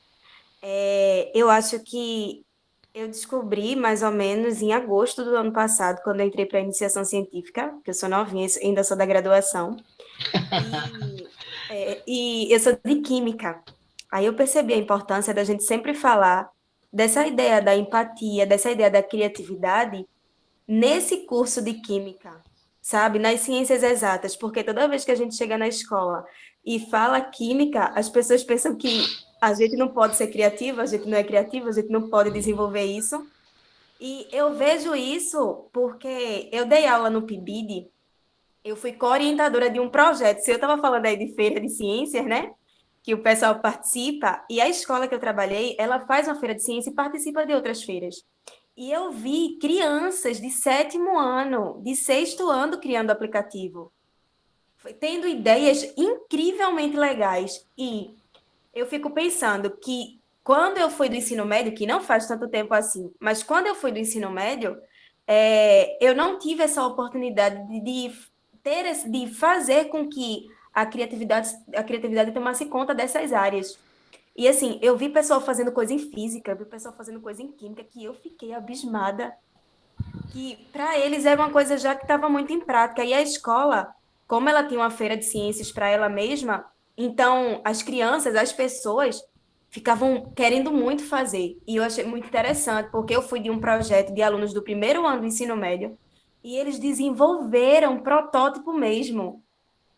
Eu acho que eu descobri mais ou menos em agosto do ano passado, quando eu entrei para a iniciação científica, que eu sou novinha, ainda sou da graduação, e eu sou de química. Aí eu percebi a importância da gente sempre falar dessa ideia da empatia, dessa ideia da criatividade nesse curso de química, sabe? Nas ciências exatas, porque toda vez que a gente chega na escola e fala química, as pessoas pensam que a gente não pode ser criativa, a gente não é criativa, a gente não pode desenvolver isso. E eu vejo isso porque eu dei aula no PIBID, eu fui co-orientadora de um projeto. Se eu estava falando aí de feira de ciências, né? Que o pessoal participa, e a escola que eu trabalhei, ela faz uma feira de ciência e participa de outras feiras. E eu vi crianças de 7º ano, de 6º ano criando aplicativo, tendo ideias incrivelmente legais. E eu fico pensando que quando eu fui do ensino médio, que não faz tanto tempo assim, mas quando eu fui do ensino médio, eu não tive essa oportunidade de fazer com que a criatividade tomasse conta dessas áreas. E assim, eu vi pessoal fazendo coisa em física, vi pessoal fazendo coisa em química, que eu fiquei abismada, que para eles era uma coisa já que estava muito em prática. E a escola, como ela tinha uma feira de ciências para ela mesma, então as crianças, as pessoas, ficavam querendo muito fazer. E eu achei muito interessante, porque eu fui de um projeto de alunos do primeiro ano do ensino médio, e eles desenvolveram um protótipo mesmo.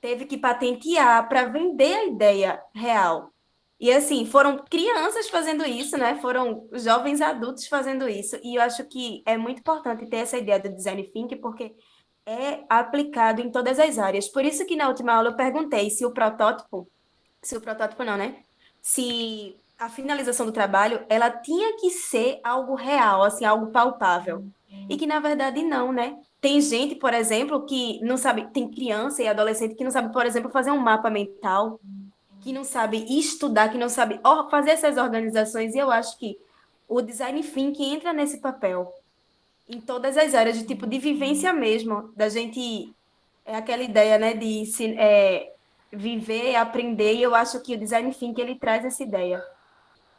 Teve que patentear para vender a ideia real. E assim, foram crianças fazendo isso, né? Foram jovens adultos fazendo isso. E eu acho que é muito importante ter essa ideia do design thinking, porque é aplicado em todas as áreas. Por isso que na última aula eu perguntei se o protótipo não, né? Se a finalização do trabalho, ela tinha que ser algo real, assim, algo palpável. E que na verdade não, né? Tem gente, por exemplo, que não sabe, tem criança e adolescente que não sabe, por exemplo, fazer um mapa mental, que não sabe estudar, que não sabe fazer essas organizações, e eu acho que o design thinking entra nesse papel, em todas as áreas, de tipo de vivência mesmo, da gente, aquela ideia, né, de viver, aprender, e eu acho que o design thinking, ele traz essa ideia.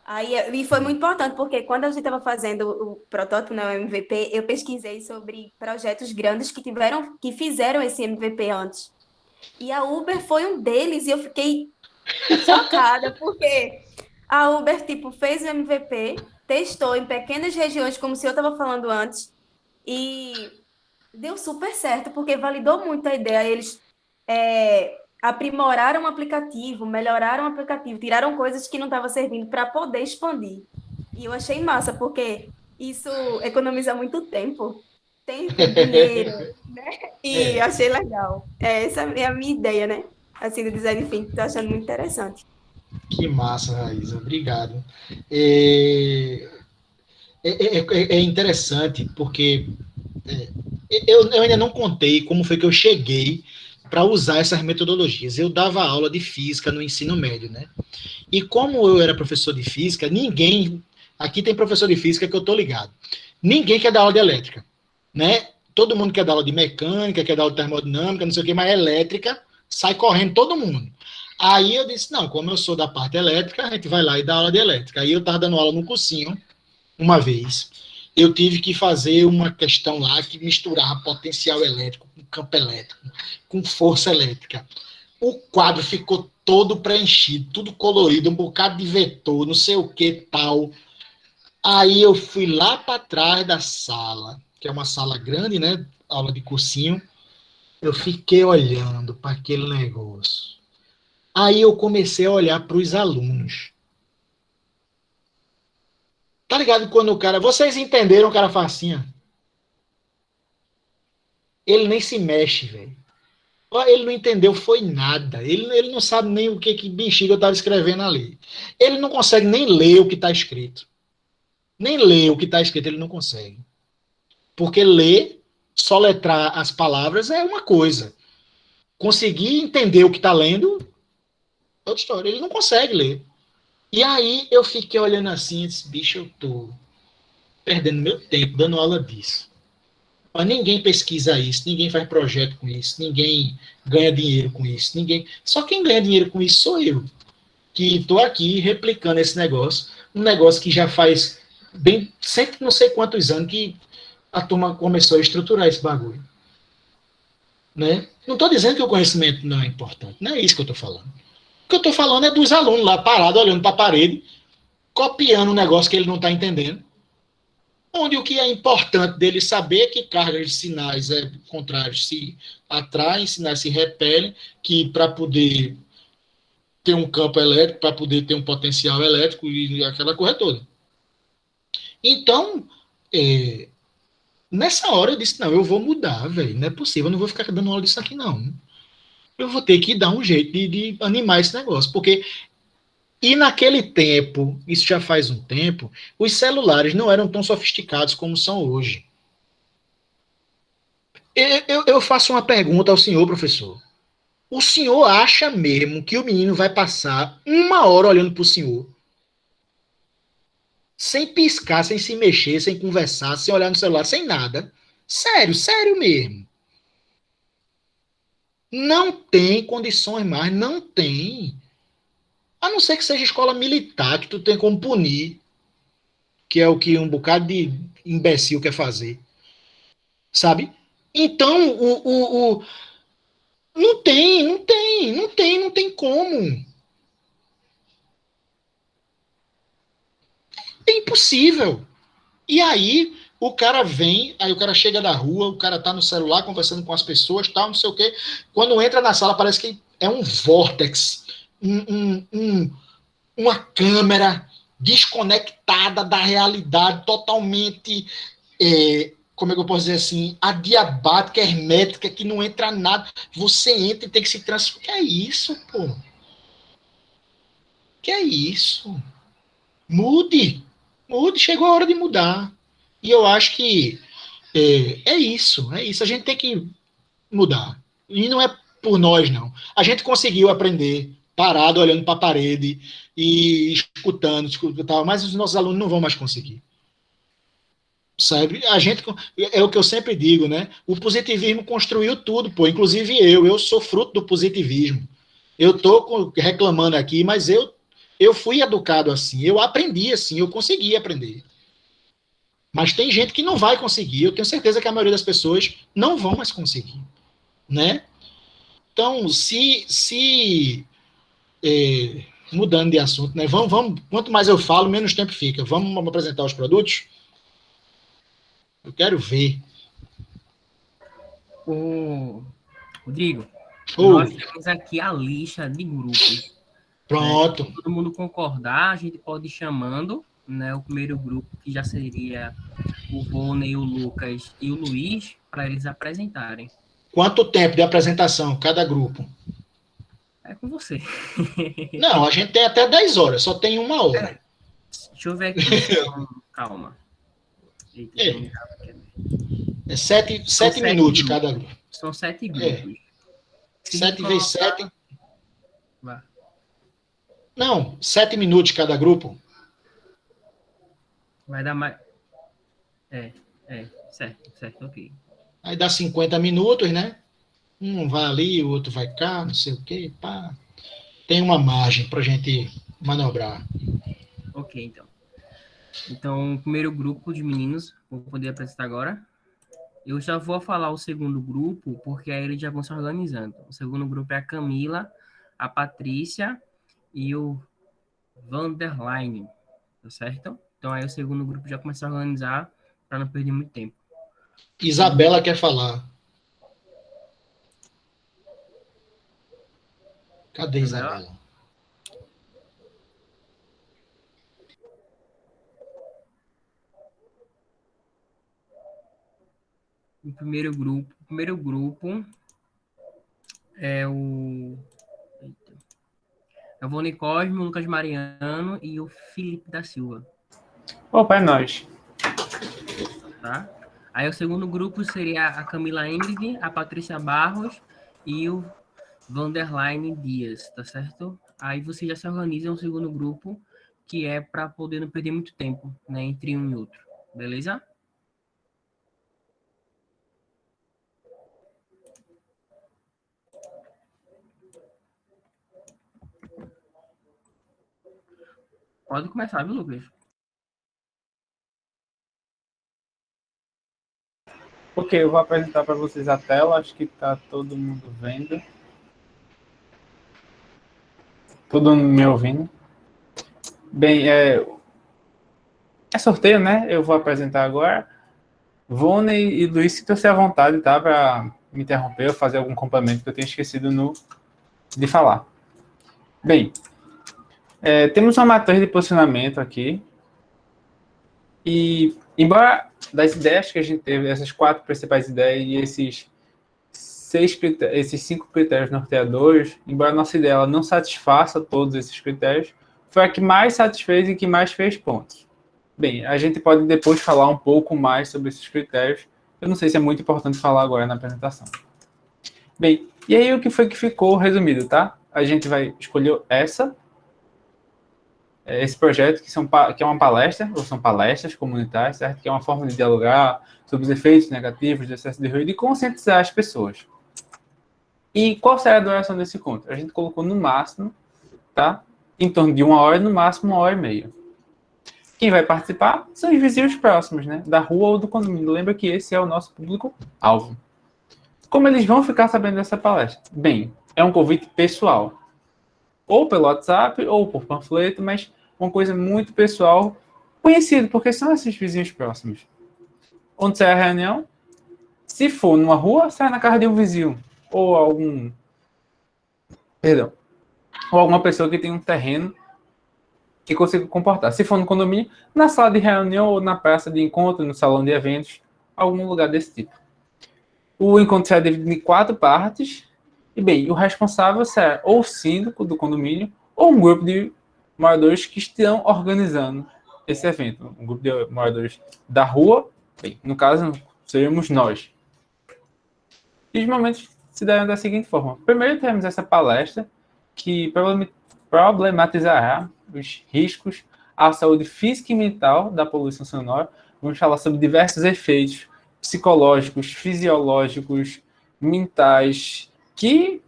Aí, e foi muito importante, porque quando a gente estava fazendo o protótipo, né, o MVP, eu pesquisei sobre projetos grandes que fizeram esse MVP antes. E a Uber foi um deles, e eu fiquei chocada, porque a Uber, tipo, fez o MVP, testou em pequenas regiões, como se eu estava falando antes, e deu super certo, porque validou muito a ideia. Eles aprimoraram o aplicativo, melhoraram o aplicativo, tiraram coisas que não estavam servindo para poder expandir. E eu achei massa, porque isso economiza muito tempo, dinheiro, né? E achei legal. Essa é a minha ideia, né? Assim, do design thinking, tô achando muito interessante. Que massa, Raíza. Obrigado. É interessante, porque eu ainda não contei como foi que eu cheguei para usar essas metodologias. Eu dava aula de física no ensino médio, né? E como eu era professor de física, ninguém... Aqui tem professor de física que eu tô ligado. Ninguém quer dar aula de elétrica, né? Todo mundo quer dar aula de mecânica, quer dar aula de termodinâmica, não sei o quê, mas elétrica sai correndo todo mundo. Aí eu disse, não, como eu sou da parte elétrica, a gente vai lá e dá aula de elétrica. Aí eu estava dando aula no cursinho, uma vez, eu tive que fazer uma questão lá que misturava potencial elétrico com campo elétrico, com força elétrica. O quadro ficou todo preenchido, tudo colorido, um bocado de vetor, não sei o que tal. Aí eu fui lá para trás da sala, que é uma sala grande, né? Aula de cursinho. Eu fiquei olhando para aquele negócio. Aí eu comecei a olhar para os alunos. Tá ligado quando o cara... Vocês entenderam o cara facinha? Ele nem se mexe, velho. Ele não entendeu, foi nada. Ele não sabe nem o que bexiga eu estava escrevendo ali. Ele não consegue nem ler o que está escrito. Nem ler o que está escrito, ele não consegue. Porque ler, soletrar as palavras é uma coisa. Conseguir entender o que está lendo, é outra história. Ele não consegue ler. E aí eu fiquei olhando assim e disse, bicho, eu tô perdendo meu tempo dando aula disso. Mas ninguém pesquisa isso, ninguém faz projeto com isso, ninguém ganha dinheiro com isso, ninguém. Só quem ganha dinheiro com isso sou eu, que estou aqui replicando esse negócio, um negócio que já faz bem, sempre não sei quantos anos que a turma começou a estruturar esse bagulho. Né? Não estou dizendo que o conhecimento não é importante, não é isso que eu estou falando. O que eu estou falando é dos alunos lá parados, olhando para a parede, copiando um negócio que ele não está entendendo, onde o que é importante dele saber é que cargas de sinais contrários se atraem, sinais se repelem, que para poder ter um campo elétrico, para poder ter um potencial elétrico e aquela coisa toda. Então, nessa hora eu disse, não, eu vou mudar, velho, não é possível, eu não vou ficar dando aula disso aqui, não. Eu vou ter que dar um jeito de animar esse negócio, porque... E naquele tempo, isso já faz um tempo, os celulares não eram tão sofisticados como são hoje. Eu faço uma pergunta ao senhor, professor. O senhor acha mesmo que o menino vai passar 1 hora olhando para o senhor, sem piscar, sem se mexer, sem conversar, sem olhar no celular, sem nada? Sério, sério mesmo. Não tem condições mais, não tem. A não ser que seja escola militar, que tu tem como punir, que é o que um bocado de imbecil quer fazer. Sabe? Então, não tem como. É impossível. E aí, o cara vem, aí o cara chega da rua, o cara tá no celular conversando com as pessoas, tal, não sei o quê. Quando entra na sala, parece que é um vórtex, uma câmera desconectada da realidade, totalmente, como é que eu posso dizer assim, adiabática, hermética, que não entra nada. Você entra e tem que se transformar. Que é isso, pô? Que é isso? Mude. Mude, chegou a hora de mudar. E eu acho que é isso. A gente tem que mudar. E não é por nós, não. A gente conseguiu aprender parado, olhando para a parede e escutando, mas os nossos alunos não vão mais conseguir. Sabe? A gente, é o que eu sempre digo, né? O positivismo construiu tudo, pô. Inclusive eu sou fruto do positivismo. Eu tô reclamando aqui, mas eu fui educado assim, eu aprendi assim, eu consegui aprender. Mas tem gente que não vai conseguir. Eu tenho certeza que a maioria das pessoas não vão mais conseguir, né? Então, mudando de assunto, né? Vamos, quanto mais eu falo, menos tempo fica. Vamos apresentar os produtos? Eu quero ver. Rodrigo, nós temos aqui a lista de grupos. Pronto. Né? Se todo mundo concordar, a gente pode ir chamando, né, o primeiro grupo, que já seria o Vônei, o Lucas e o Luiz, para eles apresentarem. Quanto tempo de apresentação, cada grupo? É com você. Não, a gente tem até 10 horas, só tem 1 hora. Deixa eu ver aqui. Então, calma. Eita, é 7 minutos cada grupo. São 7 grupos. 7 vezes 7. Vá. Não, 7 minutos cada grupo. Vai dar mais. Certo, ok. Aí dá 50 minutos, né? Um vai ali, o outro vai cá, não sei o quê, pá. Tem uma margem pra gente manobrar. Ok, então. Então, o primeiro grupo de meninos, vou poder apresentar agora. Eu já vou falar o segundo grupo, porque aí eles já vão se organizando. O segundo grupo é a Camila, a Patrícia e o Vanderline, tá certo? Então, aí o segundo grupo já começa a organizar para não perder muito tempo. Isabela quer falar. Cadê Isabela? O primeiro grupo é o Vone Cosme, o Lucas Mariano e o Felipe da Silva, Opa, é nóis. tá? Aí o segundo grupo seria a Camila Ingrid, a Patrícia Barros e o Vanderline Dias, tá certo? Aí você já se organiza um segundo grupo, que é para poder não perder muito tempo, né, entre um e outro, beleza? Pode começar, viu, Lucas? Ok, eu vou apresentar para vocês a tela, acho que está todo mundo vendo. Todo mundo me ouvindo. Bem, é sorteio, né? Eu vou apresentar agora. Vone e Luiz, sintam-se à vontade, tá? Para me interromper ou fazer algum complemento que eu tenha esquecido de falar. Bem, temos uma matriz de posicionamento aqui. E, embora das ideias que a gente teve, essas 4 principais ideias e esses 5 critérios norteadores, embora a nossa ideia ela não satisfaça todos esses critérios, foi a que mais satisfez e que mais fez pontos. Bem, a gente pode depois falar um pouco mais sobre esses critérios. Eu não sei se é muito importante falar agora na apresentação. Bem, e aí o que foi que ficou resumido, tá? A gente vai escolher esse projeto, que é uma palestra, ou são palestras comunitárias, certo? Que é uma forma de dialogar sobre os efeitos negativos do excesso de ruído e conscientizar as pessoas. E qual será a duração desse encontro? A gente colocou no máximo, tá? Em torno de 1 hora, no máximo 1h30. Quem vai participar são os vizinhos próximos, né? Da rua ou do condomínio. Lembra que esse é o nosso público-alvo. Como eles vão ficar sabendo dessa palestra? Bem, é um convite pessoal. Ou pelo WhatsApp, ou por panfleto, mas uma coisa muito pessoal, conhecido, porque são esses vizinhos próximos. Onde sai a reunião? Se for numa rua, sai na casa de um vizinho. Ou alguma pessoa que tem um terreno que consiga comportar. Se for no condomínio, na sala de reunião ou na praça de encontro, no salão de eventos, algum lugar desse tipo. O encontro será dividido em 4 partes. E bem, o responsável será ou o síndico do condomínio ou um grupo de moradores que estão organizando esse evento. Um grupo de moradores da rua, bem, no caso, seríamos nós. E os momentos se darão da seguinte forma. Primeiro teremos essa palestra que problematizará os riscos à saúde física e mental da poluição sonora. Vamos falar sobre diversos efeitos psicológicos, fisiológicos, mentais, que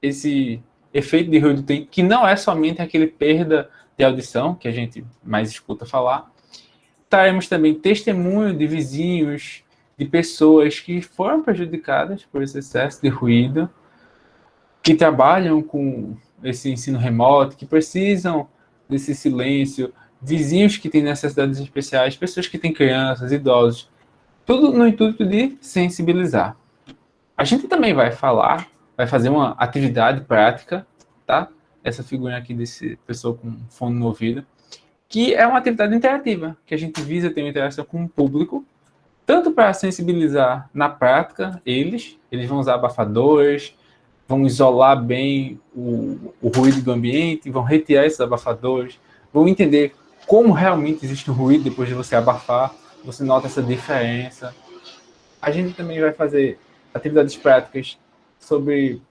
esse efeito de ruído tem, que não é somente aquele perda de audição, que a gente mais escuta falar. Teremos também testemunho de vizinhos, de pessoas que foram prejudicadas por esse excesso de ruído, que trabalham com esse ensino remoto, que precisam desse silêncio, vizinhos que têm necessidades especiais, pessoas que têm crianças, idosos, tudo no intuito de sensibilizar. A gente também vai fazer uma atividade prática, tá? Essa figurinha aqui desse pessoa com fone no ouvido, que é uma atividade interativa, que a gente visa ter uma interação com o público, tanto para sensibilizar na prática eles vão usar abafadores, vão isolar bem o ruído do ambiente, vão retirar esses abafadores, vão entender como realmente existe um ruído depois de você abafar, você nota essa diferença. A gente também vai fazer atividades práticas sobre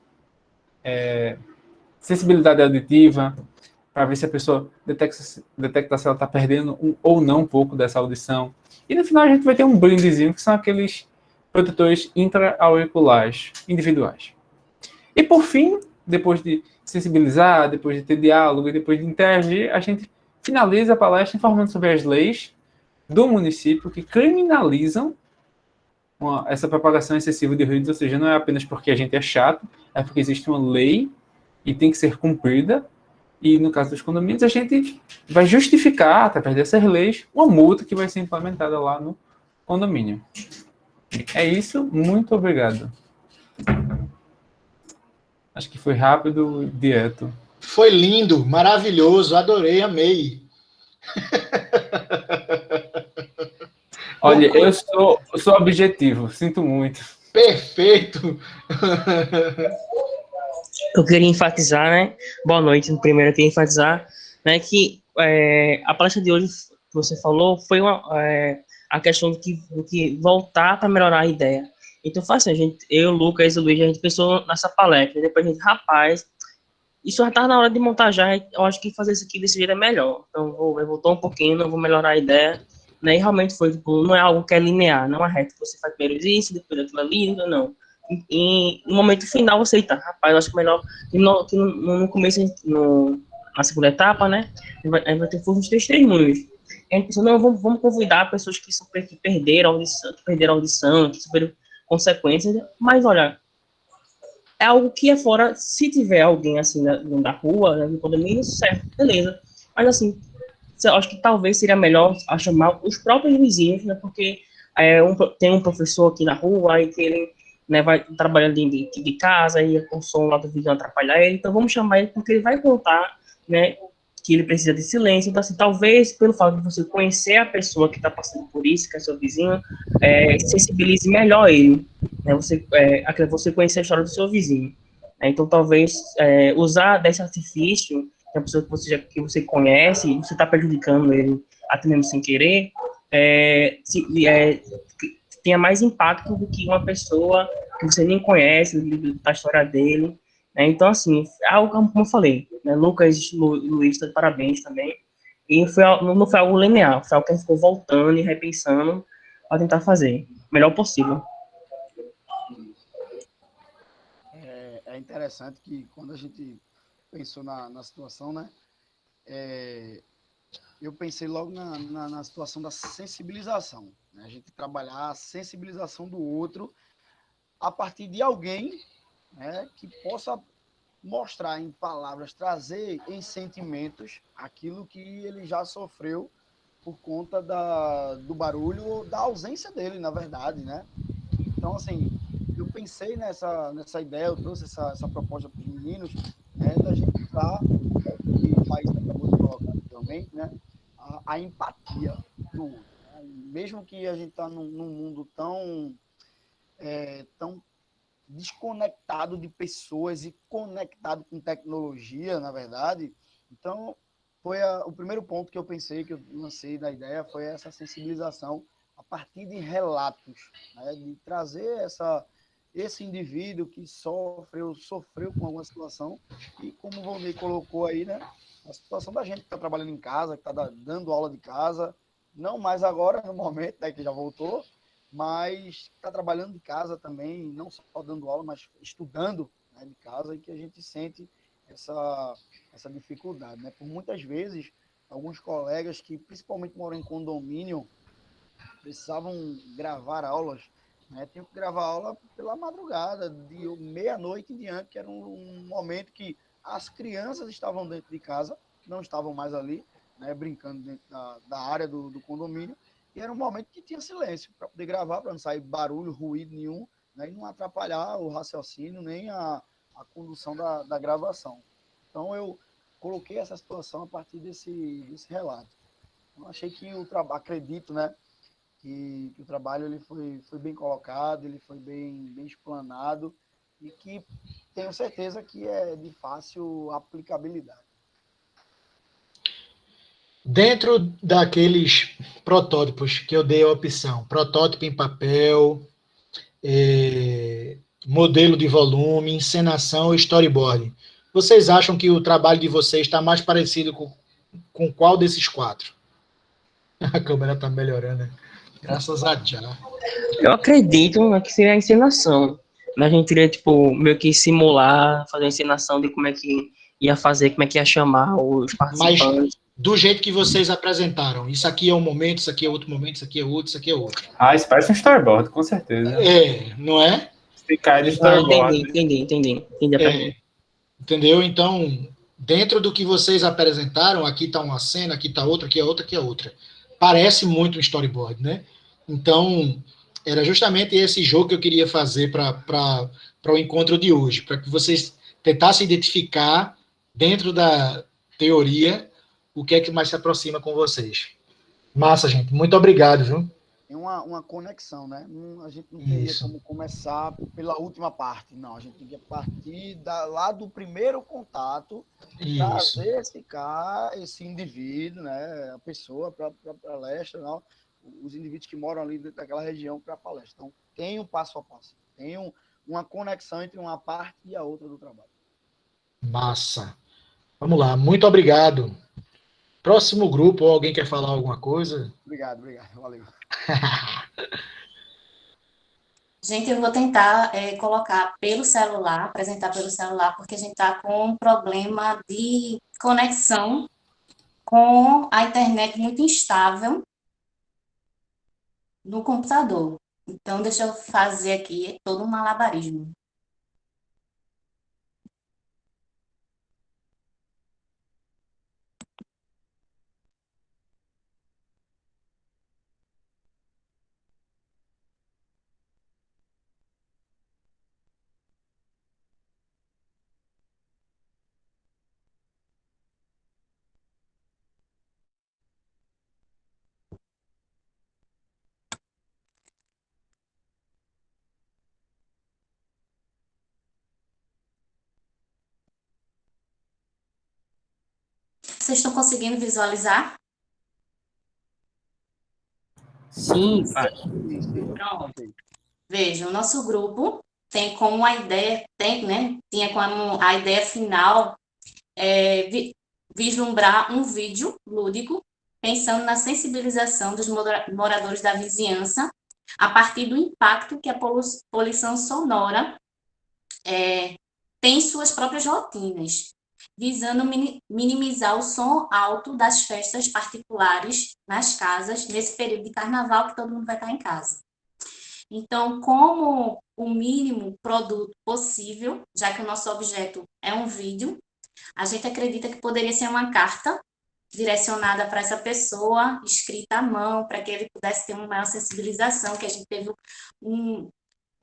sensibilidade auditiva, para ver se a pessoa detecta se ela está perdendo ou não um pouco dessa audição. E no final a gente vai ter um brindezinho, que são aqueles protetores intra-auriculares individuais. E por fim, depois de sensibilizar, depois de ter diálogo e depois de interagir, a gente finaliza a palestra informando sobre as leis do município que criminalizam essa propagação excessiva de ruídos, ou seja, não é apenas porque a gente é chato, é porque existe uma lei e tem que ser cumprida. E no caso dos condomínios, a gente vai justificar, através dessas leis, uma multa que vai ser implementada lá no condomínio. É isso, muito obrigado. Acho que foi rápido e direto. Foi lindo, maravilhoso, adorei, amei. Olha, eu sou objetivo, sinto muito. Perfeito. Eu queria enfatizar, né? Boa noite. Primeiro, eu queria enfatizar, né, que a palestra de hoje que você falou foi a questão do que voltar para melhorar a ideia. Então, foi assim, eu, Lucas e o Luiz, a gente pensou nessa palestra. Depois a gente, rapaz, isso já está na hora de montar já. Eu acho que fazer isso aqui desse jeito é melhor. Então, eu voltar um pouquinho, não vou melhorar a ideia. Né? E realmente foi, tipo, não é algo que é linear, não é reto. Você faz primeiro isso, depois aquilo ali, não. E no momento final você está, rapaz, eu acho que melhor que no começo, na segunda etapa, né, a gente vai ter uns testemunhos. A gente pensou, não, vamos convidar pessoas que perderam a audição, que sofreram consequências, mas olha, é algo que é fora, se tiver alguém assim na rua, no condomínio, certo, beleza. Mas assim, eu acho que talvez seria melhor chamar os próprios vizinhos, né, porque tem um professor aqui na rua, aí que ele, né, vai trabalhando de casa e o som lá do vizinho atrapalhar ele, então vamos chamar ele porque ele vai contar, né, que ele precisa de silêncio. Então, assim, talvez pelo fato de você conhecer a pessoa que está passando por isso, que é seu vizinho, sensibilize melhor ele, né, você conhecer a história do seu vizinho. Então, talvez usar desse artifício, que é a pessoa que você conhece, e você está prejudicando ele até mesmo sem querer, tenha mais impacto do que uma pessoa que você nem conhece, da história dele, né? Então, assim, é algo como eu falei, né? Lucas e Luiz, tá de parabéns também, e não foi algo linear, foi algo que a gente ficou voltando e repensando para tentar fazer o melhor possível. É interessante que quando a gente pensou na situação, né, eu pensei logo na situação da sensibilização, né? A gente trabalhar a sensibilização do outro a partir de alguém, né, que possa mostrar em palavras, trazer em sentimentos aquilo que ele já sofreu por conta do barulho ou da ausência dele, na verdade, né? Então, assim, eu pensei nessa ideia, eu trouxe essa proposta para os meninos, né, da gente usar, que o País acabou de colocar anteriormente, né, a empatia do outro. Né? Mesmo que a gente está num mundo tão desconectado de pessoas e conectado com tecnologia, na verdade, então foi o primeiro ponto que eu pensei, que eu lancei da ideia, foi essa sensibilização a partir de relatos, né, de trazer esse indivíduo que sofreu com alguma situação, e como o Volney colocou aí, né, a situação da gente que está trabalhando em casa, que está dando aula de casa, não mais agora, no momento, né, que já voltou, mas está trabalhando de casa também, não só dando aula, mas estudando, né, de casa, e que a gente sente essa dificuldade, né? Por muitas vezes, alguns colegas que principalmente moram em condomínio precisavam gravar aulas, né? Tinham que gravar aula pela madrugada, de meia-noite em diante, que era um momento que as crianças estavam dentro de casa, não estavam mais ali, né, brincando dentro da área do condomínio, e era um momento que tinha silêncio para poder gravar, para não sair barulho, ruído nenhum, né, e não atrapalhar o raciocínio nem a condução da gravação. Então, eu coloquei essa situação a partir desse relato. Eu achei que acredito, né, que o trabalho ele foi bem colocado, ele foi bem explanado, e que tenho certeza que é de fácil aplicabilidade. Dentro daqueles protótipos que eu dei a opção, protótipo em papel, modelo de volume, encenação e storyboard. Vocês acham que o trabalho de vocês está mais parecido com qual desses 4? A câmera está melhorando, né? Graças a Deus. Eu acredito, né, que seria a encenação. A gente iria, tipo, meio que simular, fazer uma encenação de como é que ia fazer, como é que ia chamar os Mas participantes. do jeito que vocês apresentaram, isso aqui é um momento, isso aqui é outro momento, isso aqui é outro, isso aqui é outro. Ah, isso parece um storyboard, com certeza. Não é? Se cai de Ah, storyboard. entendi a pergunta. Entendeu? Então, dentro do que vocês apresentaram, aqui está uma cena, aqui está outra, aqui é outra, aqui é outra. Parece muito um storyboard, né? Então, era justamente esse jogo que eu queria fazer para o encontro de hoje, para que vocês tentassem identificar, dentro da teoria, o que é que mais se aproxima com vocês. Massa, gente. Muito obrigado, viu? Tem uma conexão, né? A gente não teria Isso. como começar pela última parte, não. A gente tem que partir lá do primeiro contato, Isso. trazer esse indivíduo, né? A pessoa para a palestra, não? Os indivíduos que moram ali dentro daquela região para a palestra. Então, tem um passo a passo, tem uma conexão entre uma parte e a outra do trabalho. Massa. Vamos lá. Muito obrigado. Próximo grupo, ou alguém quer falar alguma coisa? Obrigado, valeu. Gente, eu vou tentar colocar pelo celular, apresentar pelo celular, porque a gente está com um problema de conexão com a internet muito instável no computador. Então, deixa eu fazer aqui todo um malabarismo. Vocês estão conseguindo visualizar? Sim, pai. Pronto. Veja, o nosso grupo tem como a ideia, tinha como a ideia final vislumbrar um vídeo lúdico, pensando na sensibilização dos moradores da vizinhança, a partir do impacto que a poluição sonora tem em suas próprias rotinas, visando minimizar o som alto das festas particulares nas casas, nesse período de carnaval que todo mundo vai estar em casa. Então, como o mínimo produto possível, já que o nosso objeto é um vídeo, a gente acredita que poderia ser uma carta direcionada para essa pessoa, escrita à mão, para que ele pudesse ter uma maior sensibilização, que a gente teve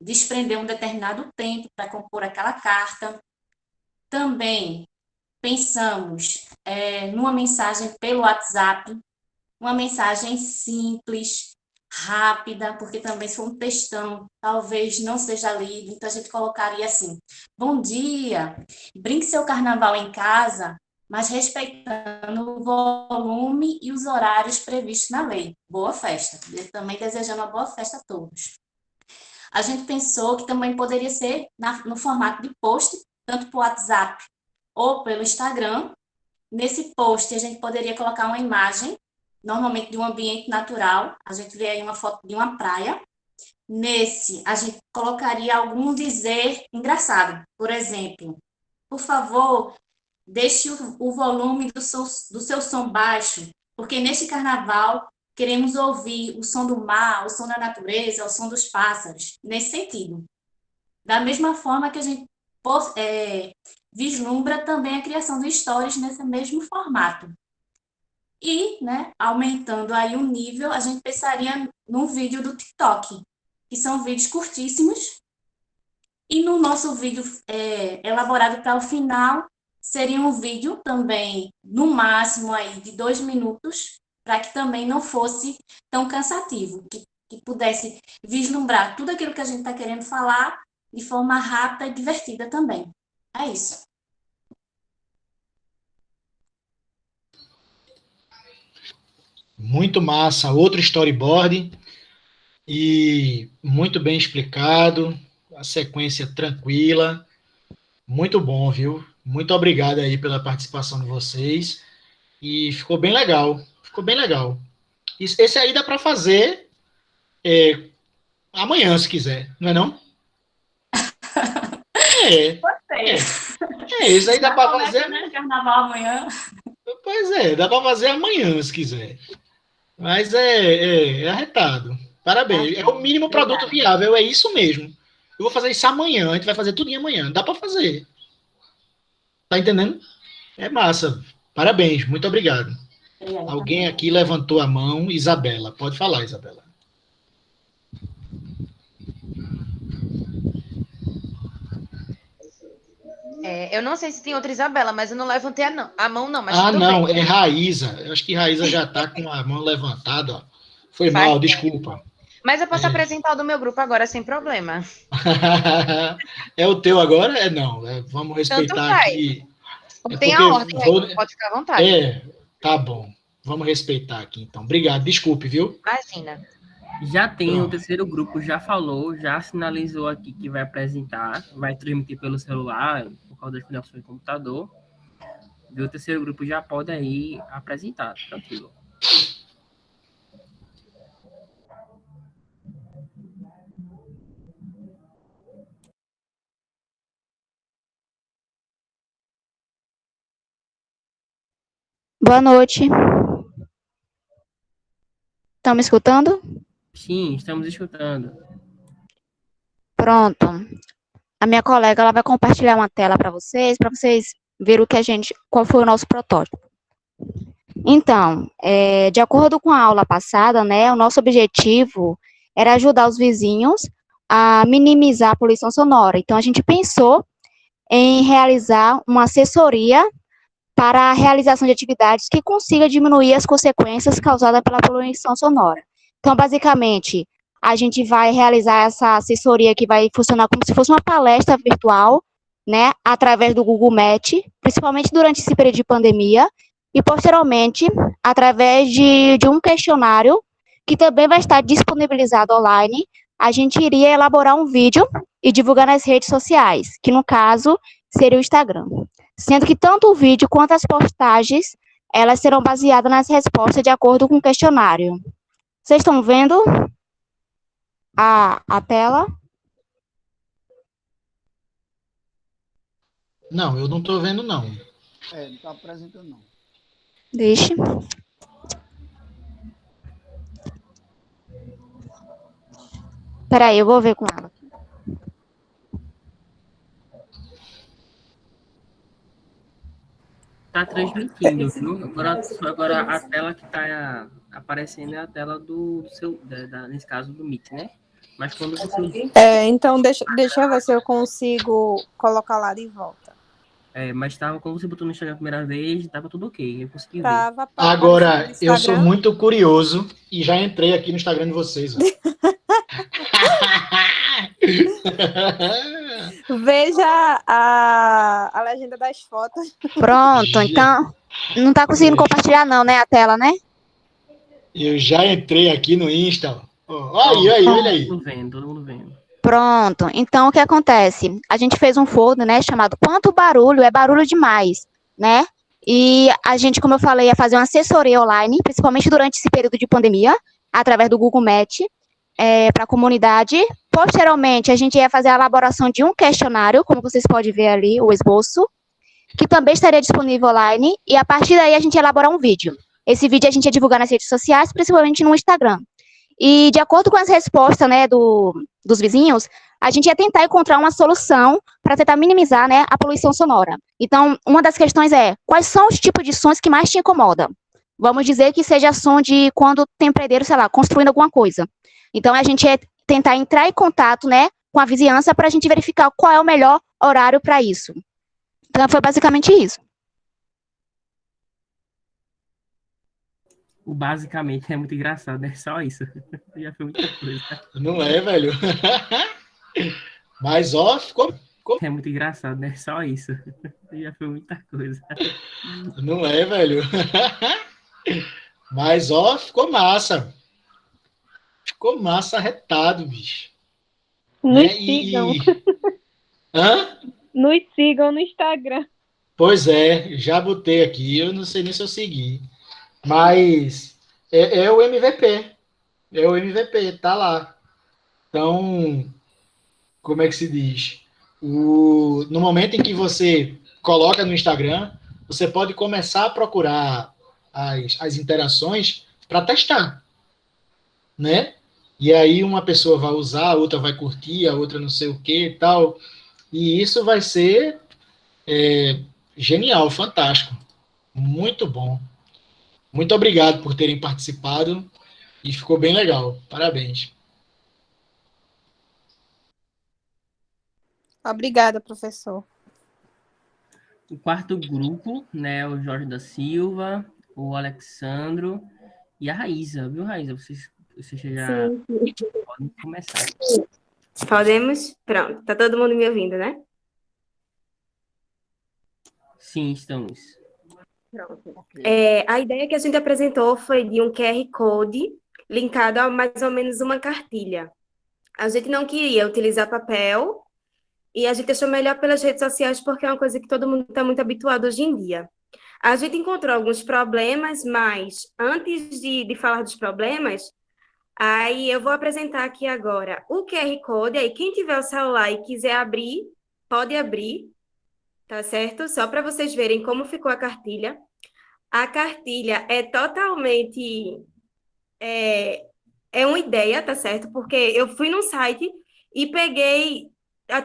desprender um determinado tempo para compor aquela carta. Também pensamos numa mensagem pelo WhatsApp, uma mensagem simples, rápida, porque também se for um textão, talvez não seja lido, então a gente colocaria assim: bom dia, brinque seu carnaval em casa, mas respeitando o volume e os horários previstos na lei. Boa festa. Eu também desejando uma boa festa a todos. A gente pensou que também poderia ser no formato de post, tanto para o WhatsApp ou pelo Instagram. Nesse post, a gente poderia colocar uma imagem, normalmente de um ambiente natural. A gente vê aí uma foto de uma praia. Nesse, a gente colocaria algum dizer engraçado. Por exemplo, por favor, deixe o volume do seu som baixo, porque neste carnaval queremos ouvir o som do mar, o som da natureza, o som dos pássaros, nesse sentido. Da mesma forma que a gente vislumbra também a criação de stories nesse mesmo formato. E, né, aumentando aí o nível, a gente pensaria num vídeo do TikTok, que são vídeos curtíssimos, e no nosso vídeo elaborado para o final, seria um vídeo também, no máximo aí de 2 minutos, para que também não fosse tão cansativo, que pudesse vislumbrar tudo aquilo que a gente está querendo falar de forma rápida e divertida também. É isso. Muito massa. Outro storyboard e muito bem explicado. a sequência tranquila. Muito bom, viu? Muito obrigado aí pela participação de vocês. E ficou bem legal. Ficou bem legal. Esse aí dá para fazer amanhã, se quiser, não é não? Gostei. Isso aí dá Já para começa, fazer. né? Carnaval amanhã. Pois é, dá para fazer amanhã, se quiser. Mas é arretado. Parabéns. É o mínimo produto viável, é isso mesmo. Eu vou fazer isso amanhã, a gente vai fazer tudo amanhã. Dá para fazer. Tá entendendo? É massa. Parabéns, muito obrigado. Alguém aqui levantou a mão, Isabela. Pode falar, Isabela. Eu não sei se tem outra Isabela, mas eu não levantei a mão, não. Mas Ah, tudo não, bem. é Raíza. Eu acho que Raíza já está com a mão levantada. Ó. Foi Faz mal, bem. desculpa. Mas eu posso apresentar o do meu grupo agora, sem problema. É o teu agora? Não. Vamos Tanto respeitar faz. aqui. Tem a ordem aí, pode ficar à vontade. Tá bom. Vamos respeitar aqui, então. Obrigado, desculpe, viu? Imagina. Já tem o terceiro grupo, já falou, já sinalizou aqui que vai apresentar, vai transmitir pelo celular, por causa das conexões do computador. E o terceiro grupo já pode aí apresentar, tranquilo. Boa noite. Estão me escutando? Sim, estamos escutando. Pronto. A minha colega ela vai compartilhar uma tela para vocês verem qual foi o nosso protótipo. Então, de acordo com a aula passada, né, o nosso objetivo era ajudar os vizinhos a minimizar a poluição sonora. Então, a gente pensou em realizar uma assessoria para a realização de atividades que consiga diminuir as consequências causadas pela poluição sonora. Então, basicamente, a gente vai realizar essa assessoria que vai funcionar como se fosse uma palestra virtual, né, através do Google Meet, principalmente durante esse período de pandemia, e posteriormente, através de um questionário, que também vai estar disponibilizado online, a gente iria elaborar um vídeo e divulgar nas redes sociais, que no caso seria o Instagram. Sendo que tanto o vídeo quanto as postagens, elas serão baseadas nas respostas de acordo com o questionário. Vocês estão vendo a tela? Não, eu não estou vendo, não. Não está apresentando, não. Deixe. Peraí, eu vou ver com ela. Tá transmitindo, viu? Agora a tela que tá aparecendo é a tela do seu, nesse caso do Meet, né? Mas quando você... Então deixa eu ver se eu consigo colocar lá de volta. Mas quando você botou no Instagram a primeira vez, tava tudo ok, eu consegui ver. Agora, eu sou muito curioso e já entrei aqui no Instagram de vocês. Veja a legenda das fotos. Pronto, então não tá conseguindo compartilhar não, né, a tela, né? Eu já entrei aqui no Insta. Olha aí. Todo mundo vendo. Pronto, então o que acontece? A gente fez um folder, né, chamado Quanto Barulho é Barulho Demais, né? E a gente, como eu falei, ia fazer uma assessoria online, principalmente durante esse período de pandemia, através do Google Meet, para a comunidade. Posteriormente, a gente ia fazer a elaboração de um questionário, como vocês podem ver ali, o esboço, que também estaria disponível online, e a partir daí a gente ia elaborar um vídeo. Esse vídeo a gente ia divulgar nas redes sociais, principalmente no Instagram. E, de acordo com as respostas, né, dos vizinhos, a gente ia tentar encontrar uma solução para tentar minimizar, né, a poluição sonora. Então, uma das questões é, quais são os tipos de sons que mais te incomodam? Vamos dizer que seja som de quando tem predeiro, sei lá, construindo alguma coisa. Então, a gente ia tentar entrar em contato, né, com a vizinhança para a gente verificar qual é o melhor horário para isso. Então, foi basicamente isso. O basicamente é muito engraçado, né? Só isso. Já foi muita coisa. Não é, velho? Mas, ó, ficou... É muito engraçado, né? Só isso. Já foi muita coisa. Não é, velho? Mas, ó, ficou massa. Ficou massa, arretado, bicho. Nos né? sigam. Hã? Nos sigam no Instagram. Pois é, já botei aqui, eu não sei nem se eu segui, mas é o MVP, é o MVP, tá lá. Então, como é que se diz? No momento em que você coloca no Instagram, você pode começar a procurar as interações para testar, né? E aí uma pessoa vai usar, a outra vai curtir, a outra não sei o que e tal. E isso vai ser genial, fantástico, muito bom. Muito obrigado por terem participado e ficou bem legal. Parabéns. Obrigada, professor. O quarto grupo, né, o Jorge da Silva, o Alexandro e a Raíza, viu, Raíza? Vocês já Sim, sim. podem começar. Podemos? Pronto, tá todo mundo me ouvindo, né? Sim, estamos. Pronto. Ok. A ideia que a gente apresentou foi de um QR Code linkado a mais ou menos uma cartilha. A gente não queria utilizar papel e a gente achou melhor pelas redes sociais porque é uma coisa que todo mundo está muito habituado hoje em dia. A gente encontrou alguns problemas, mas antes de falar dos problemas, aí eu vou apresentar aqui agora o QR Code. Aí quem tiver o celular e quiser abrir, pode abrir, tá certo? Só para vocês verem como ficou a cartilha. A cartilha é totalmente uma ideia, tá certo? Porque eu fui no site e peguei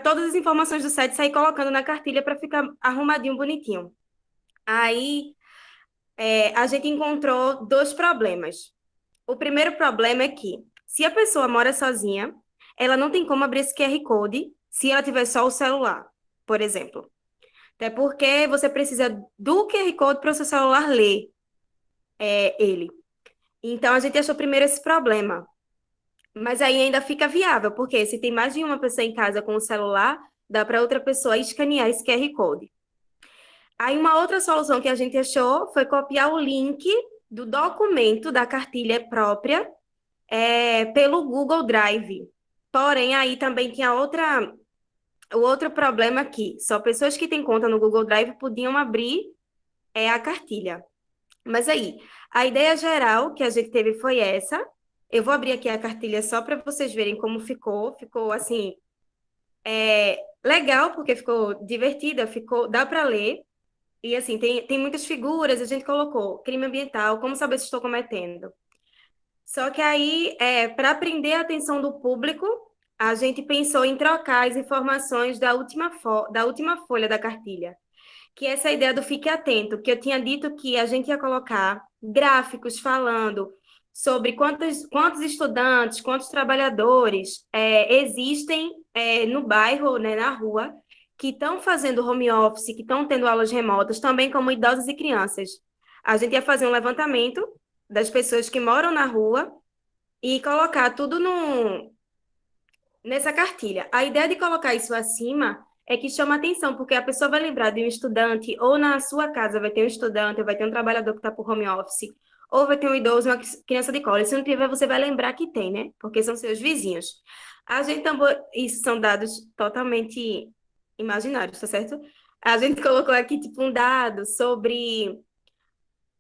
todas as informações do site e saí colocando na cartilha para ficar arrumadinho, bonitinho. Aí a gente encontrou dois problemas. O primeiro problema é que, se a pessoa mora sozinha, ela não tem como abrir esse QR Code se ela tiver só o celular, por exemplo. Até porque você precisa do QR Code para o seu celular ler ele. Então, a gente achou primeiro esse problema. Mas aí ainda fica viável, porque se tem mais de uma pessoa em casa com o celular, dá para outra pessoa escanear esse QR Code. Aí uma outra solução que a gente achou foi copiar o link do documento da cartilha própria pelo Google Drive. Porém, aí também tinha o outro problema aqui. Só pessoas que têm conta no Google Drive podiam abrir a cartilha. Mas aí, a ideia geral que a gente teve foi essa. Eu vou abrir aqui a cartilha só para vocês verem como ficou. Ficou assim, legal, porque ficou divertida, dá para ler. E assim, tem muitas figuras, a gente colocou crime ambiental, como saber se estou cometendo. Só que aí, para prender a atenção do público, a gente pensou em trocar as informações da última folha da cartilha, que é essa ideia do fique atento, que eu tinha dito que a gente ia colocar gráficos falando sobre quantos estudantes, quantos trabalhadores existem no bairro, né, na rua, que estão fazendo home office, que estão tendo aulas remotas, também como idosos e crianças. A gente ia fazer um levantamento das pessoas que moram na rua e colocar tudo nessa cartilha. A ideia de colocar isso acima é que chama atenção, porque a pessoa vai lembrar de um estudante, ou na sua casa vai ter um estudante, ou vai ter um trabalhador que está por home office, ou vai ter um idoso, uma criança de colo. E se não tiver, você vai lembrar que tem, né? Porque são seus vizinhos. A gente também, isso são dados totalmente imaginários, tá certo? A gente colocou aqui, tipo, um dado sobre...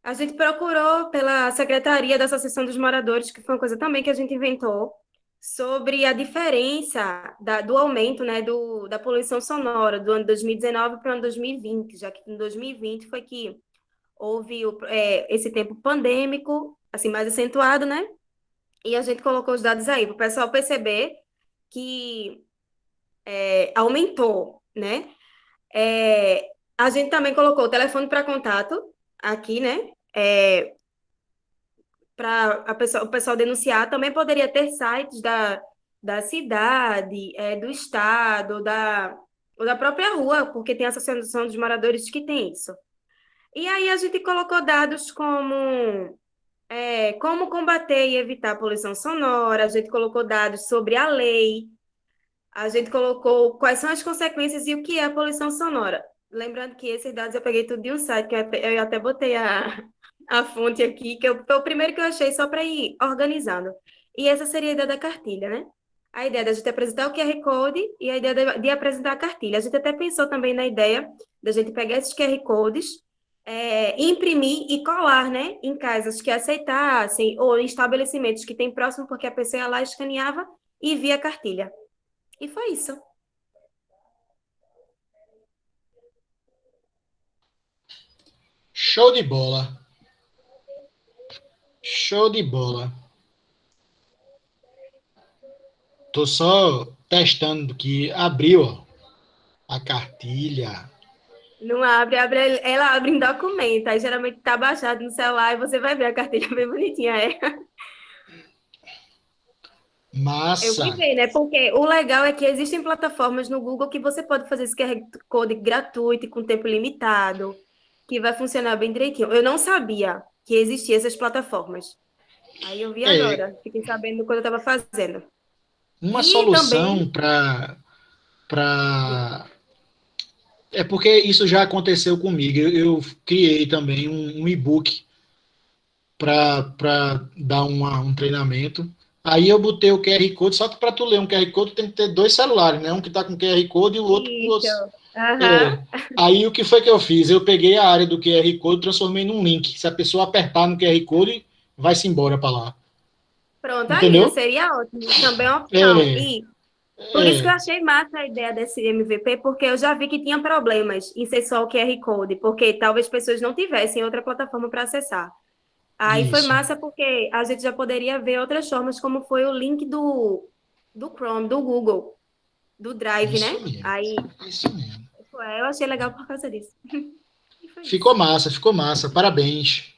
A gente procurou pela Secretaria da Associação dos Moradores, que foi uma coisa também que a gente inventou, sobre a diferença do aumento, né, da poluição sonora do ano 2019 para o ano 2020, já que em 2020 foi que houve esse tempo pandêmico, assim, mais acentuado, né? E a gente colocou os dados aí para o pessoal perceber que aumentou, né? A gente também colocou o telefone para contato aqui, né? Para o pessoal denunciar. Também poderia ter sites da cidade, do estado, ou da própria rua, porque tem a Associação dos Moradores que tem isso. E aí a gente colocou dados como combater e evitar a poluição sonora, a gente colocou dados sobre a lei, a gente colocou quais são as consequências e o que é a poluição sonora. Lembrando que esses dados eu peguei tudo de um site, que eu até botei a fonte aqui, foi o primeiro que eu achei só para ir organizando. E essa seria a ideia da cartilha, né? a ideia da gente apresentar o QR Code e a ideia de apresentar a cartilha. A gente até pensou também na ideia da gente pegar esses QR Codes, imprimir e colar, né, em casas que aceitassem ou em estabelecimentos que tem próximo, porque a pessoa ia lá, escaneava e via a cartilha. E foi isso. Show de bola. Show de bola. Tô só testando que abriu, ó, a cartilha. Não abre, ela abre em documento, aí geralmente tá baixado no celular e você vai ver a cartilha bem bonitinha, Eu Massa. fui ver, né? Porque o legal é que existem plataformas no Google que você pode fazer esse QR Code gratuito e com tempo limitado, que vai funcionar bem direitinho. Eu não sabia que existiam essas plataformas. Aí eu vi agora, fiquei sabendo quando eu estava fazendo. Uma E solução também, para. É porque isso já aconteceu comigo. Eu criei também um e-book para dar um treinamento. Aí eu botei o QR Code, só que para tu ler um QR Code tem que ter dois celulares, né? Um que está com QR Code e o outro com isso. É. Aí o que foi que eu fiz? Eu peguei a área do QR Code e transformei num link. Se a pessoa apertar no QR Code, vai-se embora para lá. Pronto, Entendeu? aí seria ótimo. Também é uma opção. É, E por isso que eu é, achei massa a ideia desse MVP, porque eu já vi que tinha problemas em ser só o QR Code, porque talvez pessoas não tivessem outra plataforma para acessar. Aí foi isso. massa porque a gente já poderia ver outras formas, como foi o link do Chrome, do Google, do Drive, Isso né? mesmo. Aí Isso mesmo. eu achei legal por causa disso. E foi isso. Ficou massa. Parabéns.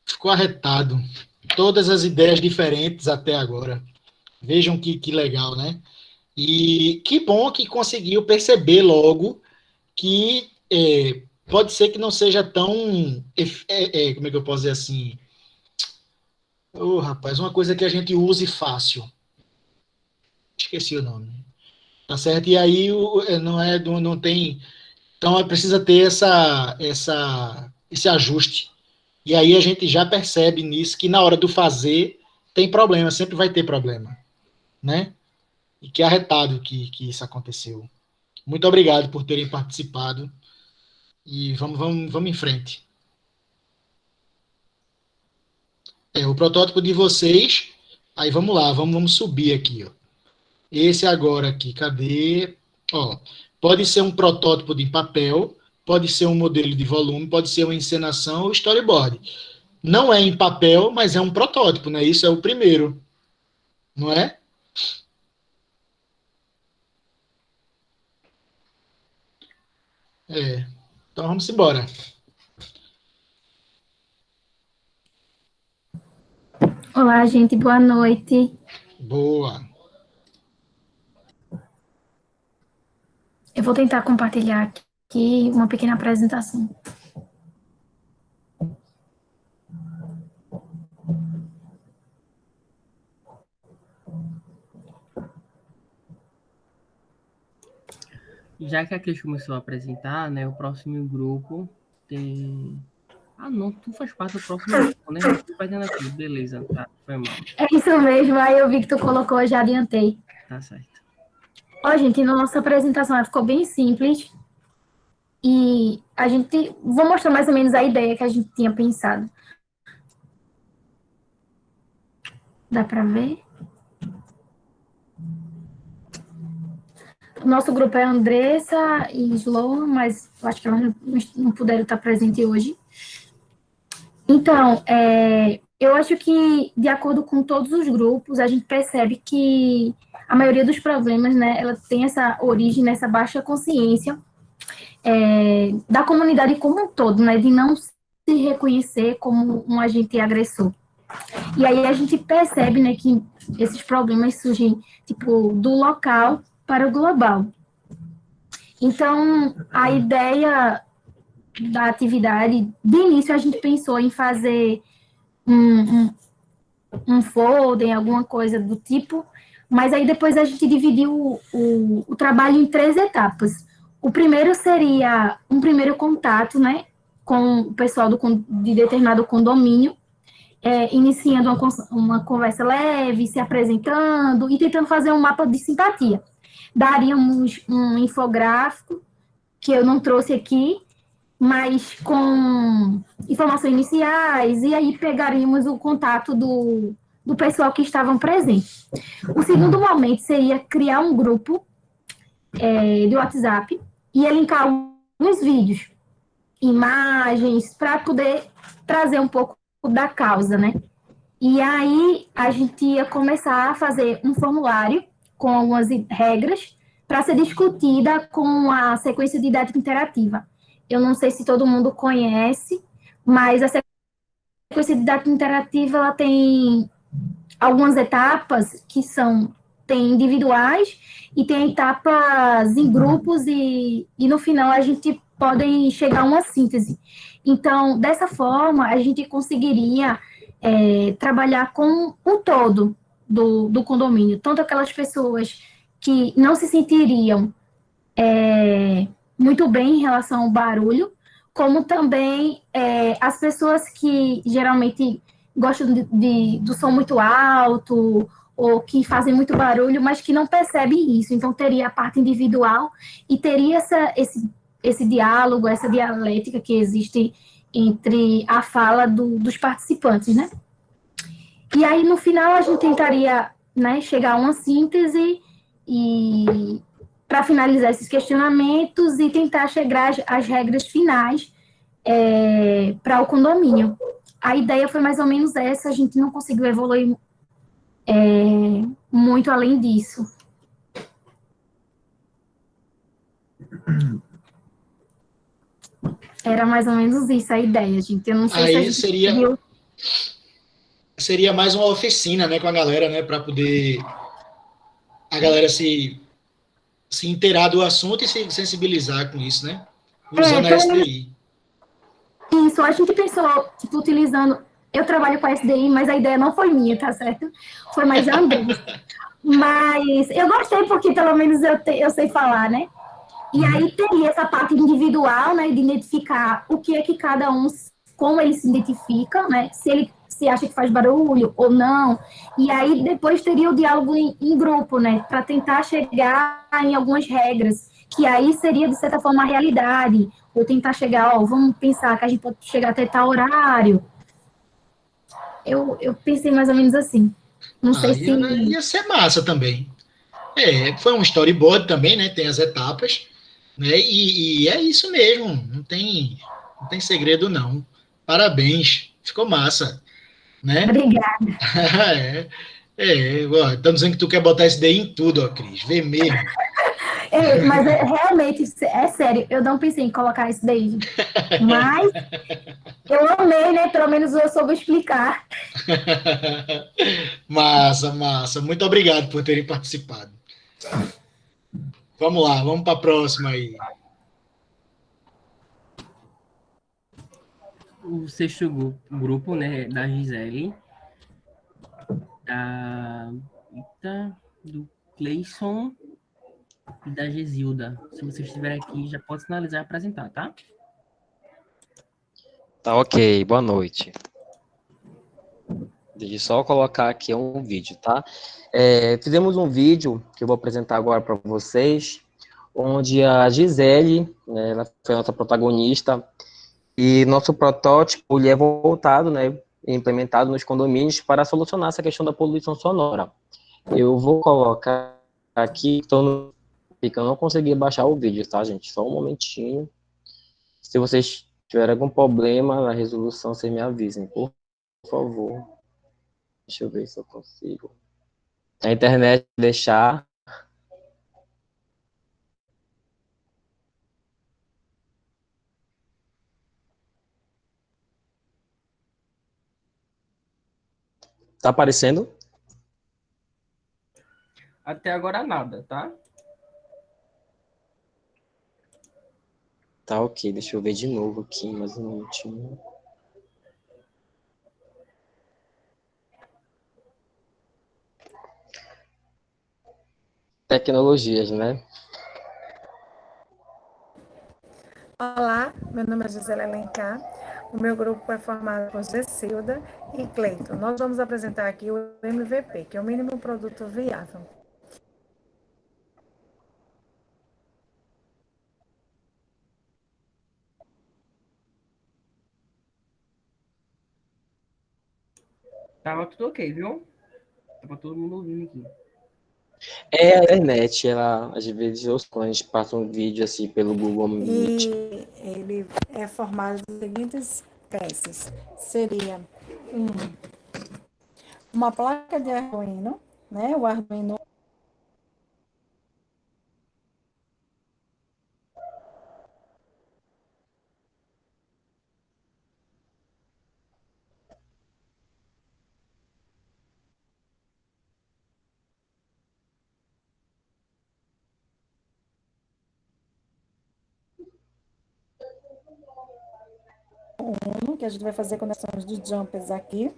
Ficou arretado. Todas as ideias diferentes até agora. Vejam que legal, né? E que bom que conseguiu perceber logo que pode ser que não seja tão. Como é que eu posso dizer assim? Ô, rapaz, uma coisa que a gente use fácil. Esqueci o nome. Tá certo? E aí não tem. Então precisa ter esse ajuste. E aí a gente já percebe nisso que na hora do fazer tem problema, sempre vai ter problema, né? E que arretado que isso aconteceu. Muito obrigado por terem participado e vamos em frente. O protótipo de vocês, aí vamos lá, vamos subir aqui, ó. Esse agora aqui, cadê? Ó, pode ser um protótipo de papel, pode ser um modelo de volume, pode ser uma encenação ou storyboard. Não é em papel, mas é um protótipo, né? Isso é o primeiro, não é? Então vamos embora. Olá, gente, boa noite. Boa. Eu vou tentar compartilhar aqui uma pequena apresentação. Já que a Cris começou a apresentar, né, o próximo grupo tem... Ah, não, tu faz parte do próximo grupo, né? Tu fazendo aqui, beleza, tá, foi mal. É isso mesmo, aí eu vi que tu colocou, eu já adiantei. Tá certo. Ó, gente, na nossa apresentação ela ficou bem simples e vou mostrar mais ou menos a ideia que a gente tinha pensado. Dá para ver? O nosso grupo é Andressa e Sloan, mas eu acho que elas não puderam estar presentes hoje. Então, eu acho que, de acordo com todos os grupos, a gente percebe que a maioria dos problemas, né, ela tem essa origem nessa baixa consciência da comunidade como um todo, né, de não se reconhecer como um agente agressor. E aí a gente percebe, né, que esses problemas surgem, tipo, do local para o global. Então, a ideia da atividade, de início a gente pensou em fazer um folder, alguma coisa do tipo, mas aí depois a gente dividiu o trabalho em 3 etapas. O primeiro seria um primeiro contato, né, com o pessoal de determinado condomínio, iniciando uma conversa leve, se apresentando e tentando fazer um mapa de simpatia. Daríamos um infográfico, que eu não trouxe aqui, mas com informações iniciais, e aí pegaríamos o contato do pessoal que estavam presentes. O segundo momento seria criar um grupo de WhatsApp e elencar alguns vídeos, imagens, para poder trazer um pouco da causa, né? E aí a gente ia começar a fazer um formulário com algumas regras para ser discutida com a sequência didática interativa. Eu não sei se todo mundo conhece, mas a sequência didática interativa ela tem algumas etapas que tem individuais e tem etapas em grupos e no final a gente pode chegar a uma síntese. Então, dessa forma, a gente conseguiria trabalhar com o todo do condomínio, tanto aquelas pessoas que não se sentiriam muito bem em relação ao barulho, como também as pessoas que geralmente gostam do som muito alto ou que fazem muito barulho, mas que não percebem isso. Então, teria a parte individual e teria esse diálogo, essa dialética que existe entre a fala dos participantes, né? E aí, no final, a gente tentaria, né, chegar a uma síntese e para finalizar esses questionamentos e tentar chegar às regras finais para o condomínio. A ideia foi mais ou menos essa, a gente não conseguiu evoluir muito além disso. Era mais ou menos isso a ideia, gente. Eu não sei se a gente seria mais uma oficina, né, com a galera, né, para poder a galera se inteirar do assunto e se sensibilizar com isso, né? Usando a SDI. Isso, a gente pensou, tipo, utilizando... Eu trabalho com a SDI, mas a ideia não foi minha, tá certo? Foi mais da André. Mas eu gostei porque, pelo menos, eu sei falar, né? E aí teria essa parte individual, né? De identificar o que é que cada um, como ele se identifica, né? Se ele se acha que faz barulho ou não. E aí depois teria o diálogo em grupo, né? Para tentar chegar em algumas regras, que aí seria, de certa forma, a realidade. Ou tentar chegar, vamos pensar que a gente pode chegar até tal horário. Eu pensei mais ou menos assim. Não sei se... Ia ser massa também. Foi um storyboard também, né? Tem as etapas, né? E é isso mesmo. Não tem segredo, não. Parabéns. Ficou massa, né? Obrigada. Estão dizendo que tu quer botar esse daí em tudo, ó, Cris. Vê mesmo. Mas realmente, é sério, eu não pensei em colocar isso daí. Mas eu amei, né? Pelo menos eu soube explicar. Massa, massa. Muito obrigado por terem participado. Vamos lá, vamos para a próxima aí. O sexto grupo, né, da Gisele, do Cleison e da Gesilda. Se vocês estiverem aqui, já pode sinalizar e apresentar, tá? Tá ok, boa noite. Deixa eu só colocar aqui um vídeo, tá? Fizemos um vídeo que eu vou apresentar agora para vocês, onde a Gisele, né, ela foi a nossa protagonista, e nosso protótipo ele é voltado, né, implementado nos condomínios para solucionar essa questão da poluição sonora. Eu vou colocar aqui, porque eu não consegui baixar o vídeo, tá, gente? Só um momentinho. Se vocês tiverem algum problema na resolução, vocês me avisem, por favor. Deixa eu ver se eu consigo. A internet deixar. Tá aparecendo? Até agora nada, tá? Tá ok, deixa eu ver de novo aqui, mais um minutinho. Tecnologias, né? Olá, meu nome é Gisele Alencar. O meu grupo é formado por Gessilda e Cleiton. Nós vamos apresentar aqui o MVP, que é o mínimo produto viável. Tava tudo ok, viu? Tava todo mundo ouvindo aqui. É a internet, ela às vezes quando a gente passa um vídeo assim pelo Google Meet. E ele é formado das seguintes peças. Seria uma placa de Arduino, né? O Arduino Uno, que a gente vai fazer conexões de jumpers aqui.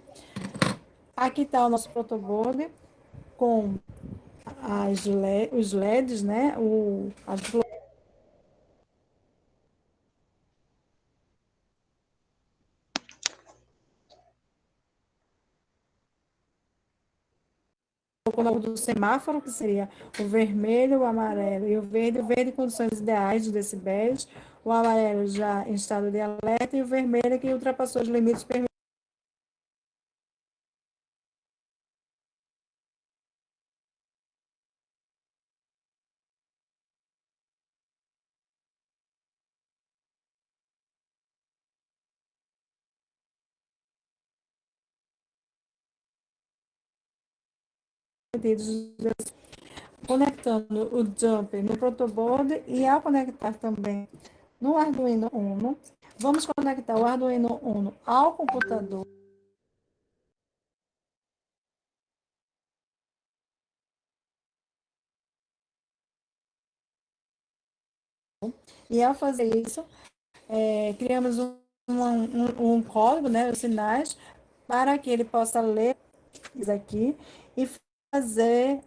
Aqui está o nosso protoboard com os LEDs, né? As do semáforo, que seria o vermelho, o amarelo e o verde em condições ideais de decibéis, o amarelo já em estado de alerta e o vermelho que ultrapassou os limites permitidos. Conectando o jumper no protoboard e ao conectar também no Arduino Uno, vamos conectar o Arduino Uno ao computador. E ao fazer isso, criamos um código, né, os sinais, para que ele possa ler isso aqui e fazer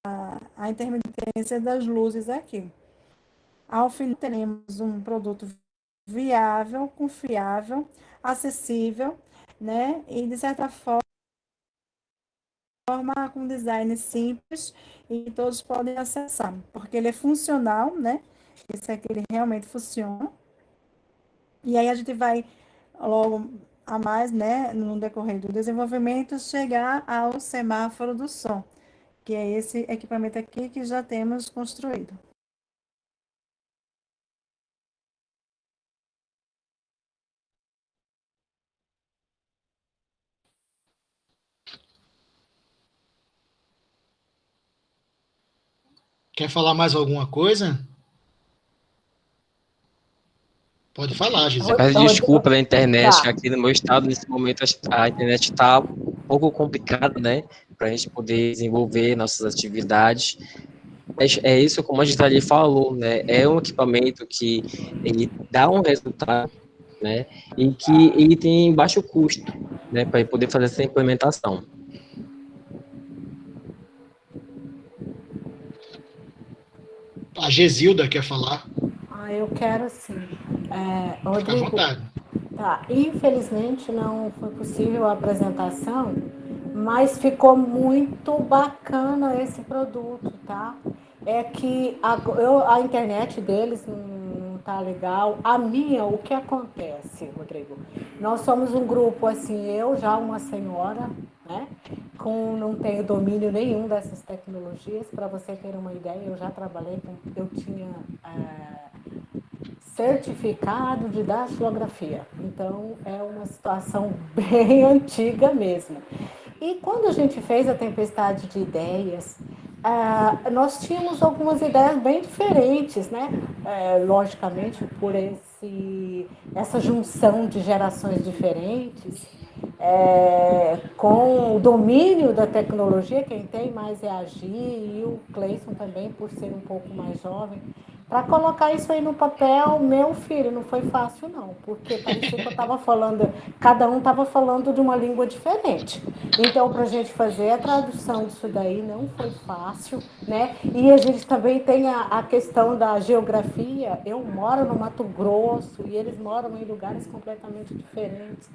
a intermitência das luzes aqui. Ao final, teremos um produto viável, confiável, acessível, né? E, de certa forma, com design simples e todos podem acessar, porque ele é funcional, né? Esse aqui, ele realmente funciona. E aí a gente vai, logo a mais, né, no decorrer do desenvolvimento, chegar ao semáforo do som, que é esse equipamento aqui que já temos construído. Quer falar mais alguma coisa? Pode falar, Gisele. Peço desculpa pela internet, Tá. que aqui no meu estado, nesse momento, a internet está um pouco complicada, né? Para a gente poder desenvolver nossas atividades. É isso, como a Gisele falou, né? É um equipamento que ele dá um resultado, né? E que ele tem baixo custo, né? Para poder fazer essa implementação. A Gesilda quer falar. Eu quero sim. Fica à Rodrigo, vontade. tá. Infelizmente não foi possível a apresentação, mas ficou muito bacana esse produto, tá? É que a internet deles não tá legal. A minha, o que acontece, Rodrigo? Nós somos um grupo, assim, eu já uma senhora, né? Não tenho domínio nenhum dessas tecnologias. Para você ter uma ideia, eu já trabalhei eu tinha certificado de datilografia. Então, é uma situação bem antiga mesmo. E quando a gente fez a tempestade de ideias, nós tínhamos algumas ideias bem diferentes, né? Logicamente, por essa junção de gerações diferentes, com o domínio da tecnologia, quem tem mais é a Gi, e o Cleison também, por ser um pouco mais jovem, Para colocar isso aí no papel, meu filho, não foi fácil não, porque parecia que eu estava falando, cada um estava falando de uma língua diferente. Então, para a gente fazer a tradução disso daí não foi fácil, né? E a gente também tem a questão da geografia. Eu moro no Mato Grosso e eles moram em lugares completamente diferentes.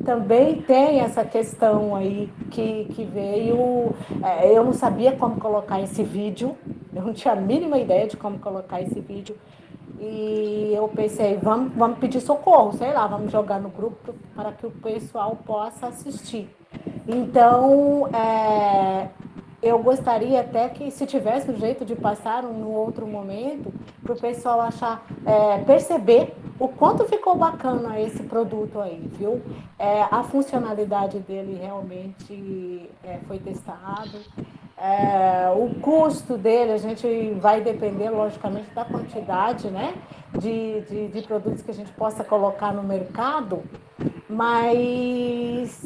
Também tem essa questão aí que veio. Eu não sabia como colocar esse vídeo, eu não tinha a mínima ideia de como colocar esse vídeo. E eu pensei, vamos pedir socorro, sei lá, vamos jogar no grupo para que o pessoal possa assistir. Então, eu gostaria até que, se tivesse um jeito de passar no outro momento, para o pessoal perceber o quanto ficou bacana esse produto aí, viu? A funcionalidade dele realmente foi testado. O custo dele, a gente vai depender, logicamente, da quantidade, né, de produtos que a gente possa colocar no mercado, mas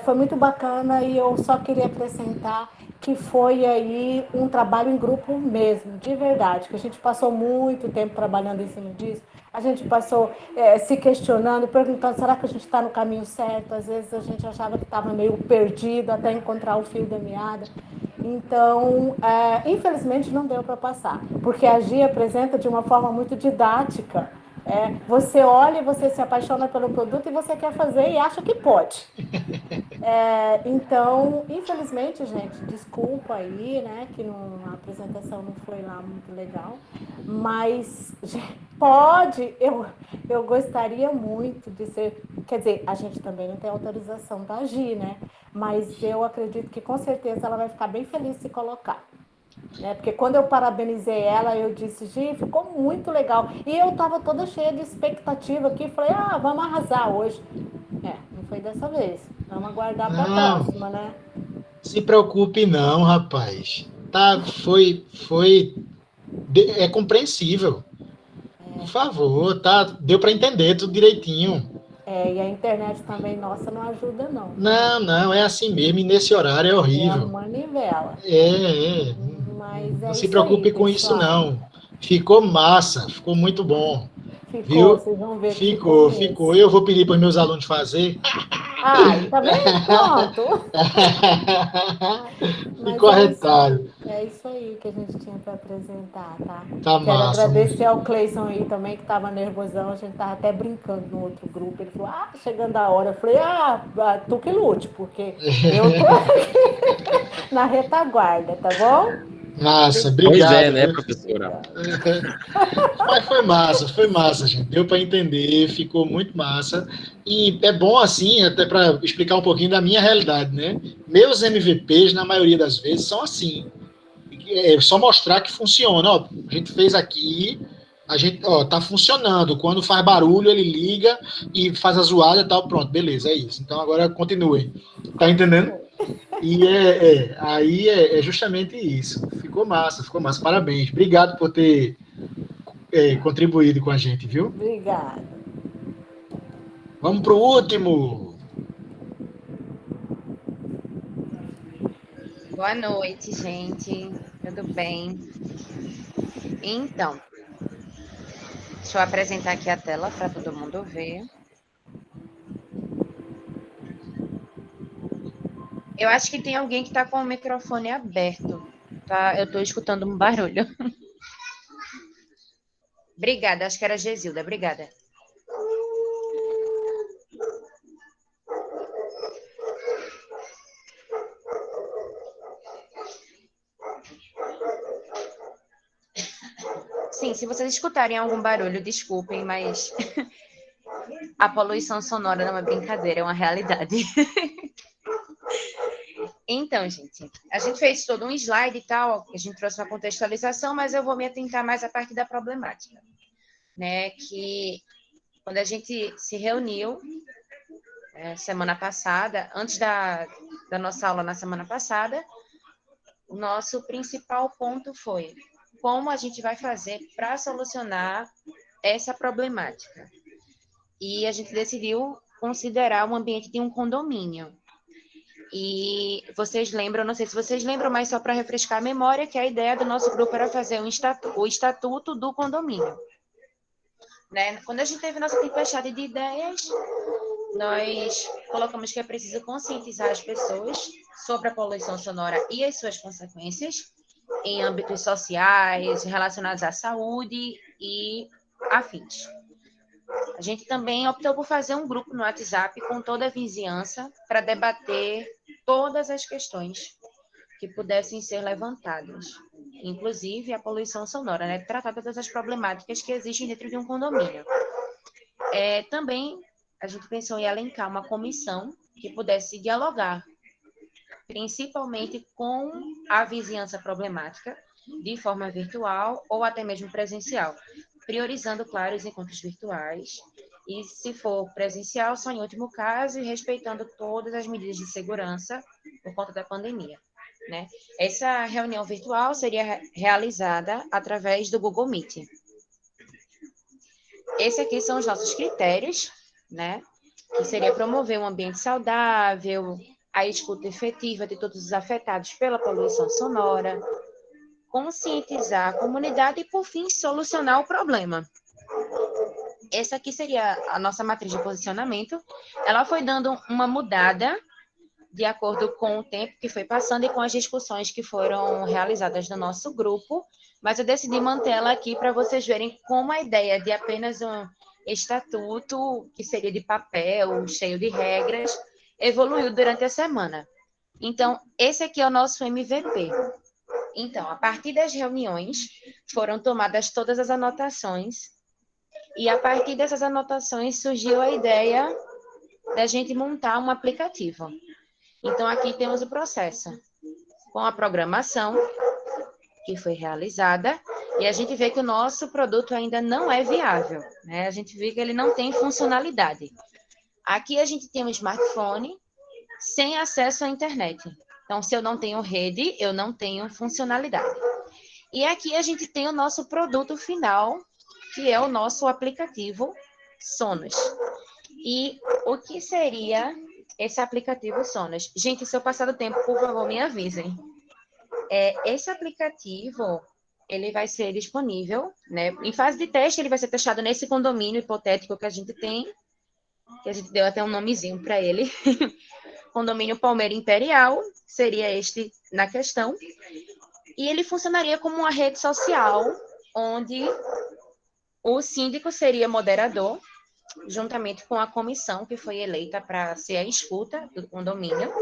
foi muito bacana e eu só queria acrescentar que foi aí um trabalho em grupo mesmo, de verdade, que a gente passou muito tempo trabalhando em cima disso, a gente passou se questionando, perguntando, será que a gente está no caminho certo? Às vezes a gente achava que estava meio perdido até encontrar o fio da meada. Então, infelizmente não deu para passar, porque a Gia apresenta de uma forma muito didática. Você olha e você se apaixona pelo produto e você quer fazer e acha que pode. Então, infelizmente, gente, desculpa aí, né, que a apresentação não foi lá muito legal, mas pode, eu gostaria muito de ser, quer dizer, a gente também não tem autorização da Gi, né, mas eu acredito que com certeza ela vai ficar bem feliz de se colocar. Porque quando eu parabenizei ela, eu disse, Gi, ficou muito legal. E eu estava toda cheia de expectativa aqui, falei, vamos arrasar hoje. Não foi dessa vez. Vamos aguardar para a próxima, né? Se preocupe não, rapaz. É compreensível. Por favor, deu para entender tudo direitinho. E a internet também, nossa, não ajuda, não. Não, é assim mesmo, e nesse horário é horrível. É uma manivela. Mas não se preocupe aí, com isso, não. Ficou massa, ficou muito bom. Ficou, vocês vão ver que ficou. Eu vou pedir para os meus alunos fazer. Tá vendo? Pronto. Ficou arretado. É isso aí que a gente tinha para apresentar, tá? Tá Quero massa. agradecer ao Cleison aí também, que estava nervosão. A gente estava até brincando no outro grupo. Ele falou, chegando a hora. Eu falei, tu que lute, porque eu tô aqui na retaguarda, tá bom? Massa, obrigado. Pois é, né, professora? Mas foi massa, gente. Deu para entender, ficou muito massa. E é bom assim, até para explicar um pouquinho da minha realidade, né? Meus MVPs, na maioria das vezes, são assim. É só mostrar que funciona. Ó, a gente fez aqui, tá funcionando. Quando faz barulho, ele liga e faz a zoada e tal. Pronto, beleza, é isso. Então agora continue. Tá entendendo? E aí é justamente isso. Ficou massa. Parabéns. Obrigado por ter contribuído com a gente, viu? Obrigada. Vamos pro último. Boa noite, gente. Tudo bem? Então, deixa eu apresentar aqui a tela para todo mundo ver. Eu acho que tem alguém que está com o microfone aberto, tá? Eu estou escutando um barulho. Obrigada, acho que era a Gesilda. Obrigada. Sim, se vocês escutarem algum barulho, desculpem, mas a poluição sonora não é brincadeira, é uma realidade. Então, gente, a gente fez todo um slide e tal, a gente trouxe uma contextualização, mas eu vou me atentar mais à parte da problemática, né? Que quando a gente se reuniu semana passada, antes da nossa aula na semana passada, o nosso principal ponto foi como a gente vai fazer para solucionar essa problemática. E a gente decidiu considerar o ambiente de um condomínio. E vocês lembram, não sei se vocês lembram, mas só para refrescar a memória, que a ideia do nosso grupo era fazer o estatuto do condomínio. Né? Quando a gente teve nossa tempestade de ideias, nós colocamos que é preciso conscientizar as pessoas sobre a poluição sonora e as suas consequências em âmbitos sociais, relacionados à saúde e afins. A gente também optou por fazer um grupo no WhatsApp com toda a vizinhança para debater todas as questões que pudessem ser levantadas, inclusive a poluição sonora, né? Tratar todas as problemáticas que existem dentro de um condomínio. Também a gente pensou em elencar uma comissão que pudesse dialogar, principalmente com a vizinhança problemática, de forma virtual ou até mesmo presencial, priorizando, claro, os encontros virtuais, e se for presencial, só em último caso, e respeitando todas as medidas de segurança por conta da pandemia. Né? Essa reunião virtual seria realizada através do Google Meet. Esses aqui são os nossos critérios, né? Que seria promover um ambiente saudável, a escuta efetiva de todos os afetados pela poluição sonora, conscientizar a comunidade e, por fim, solucionar o problema. Essa aqui seria a nossa matriz de posicionamento. Ela foi dando uma mudada de acordo com o tempo que foi passando e com as discussões que foram realizadas no nosso grupo, mas eu decidi mantê-la aqui para vocês verem como a ideia de apenas um estatuto, que seria de papel, cheio de regras, evoluiu durante a semana. Então, esse aqui é o nosso MVP. Então, a partir das reuniões, foram tomadas todas as anotações, e a partir dessas anotações surgiu a ideia da gente montar um aplicativo. Então, aqui temos o processo, com a programação que foi realizada, e a gente vê que o nosso produto ainda não é viável, né? A gente vê que ele não tem funcionalidade. Aqui a gente tem um smartphone sem acesso à internet. Então, se eu não tenho rede, eu não tenho funcionalidade. E aqui a gente tem o nosso produto final, que é o nosso aplicativo Sonos. E o que seria esse aplicativo Sonos? Gente, se eu passar do tempo, por favor, me avisem. Esse aplicativo, ele vai ser disponível, né? Em fase de teste, ele vai ser testado nesse condomínio hipotético que a gente tem, que a gente deu até um nomezinho para ele. Condomínio Palmeira Imperial, seria este na questão. E ele funcionaria como uma rede social, onde o síndico seria moderador, juntamente com a comissão que foi eleita para ser a escuta do condomínio,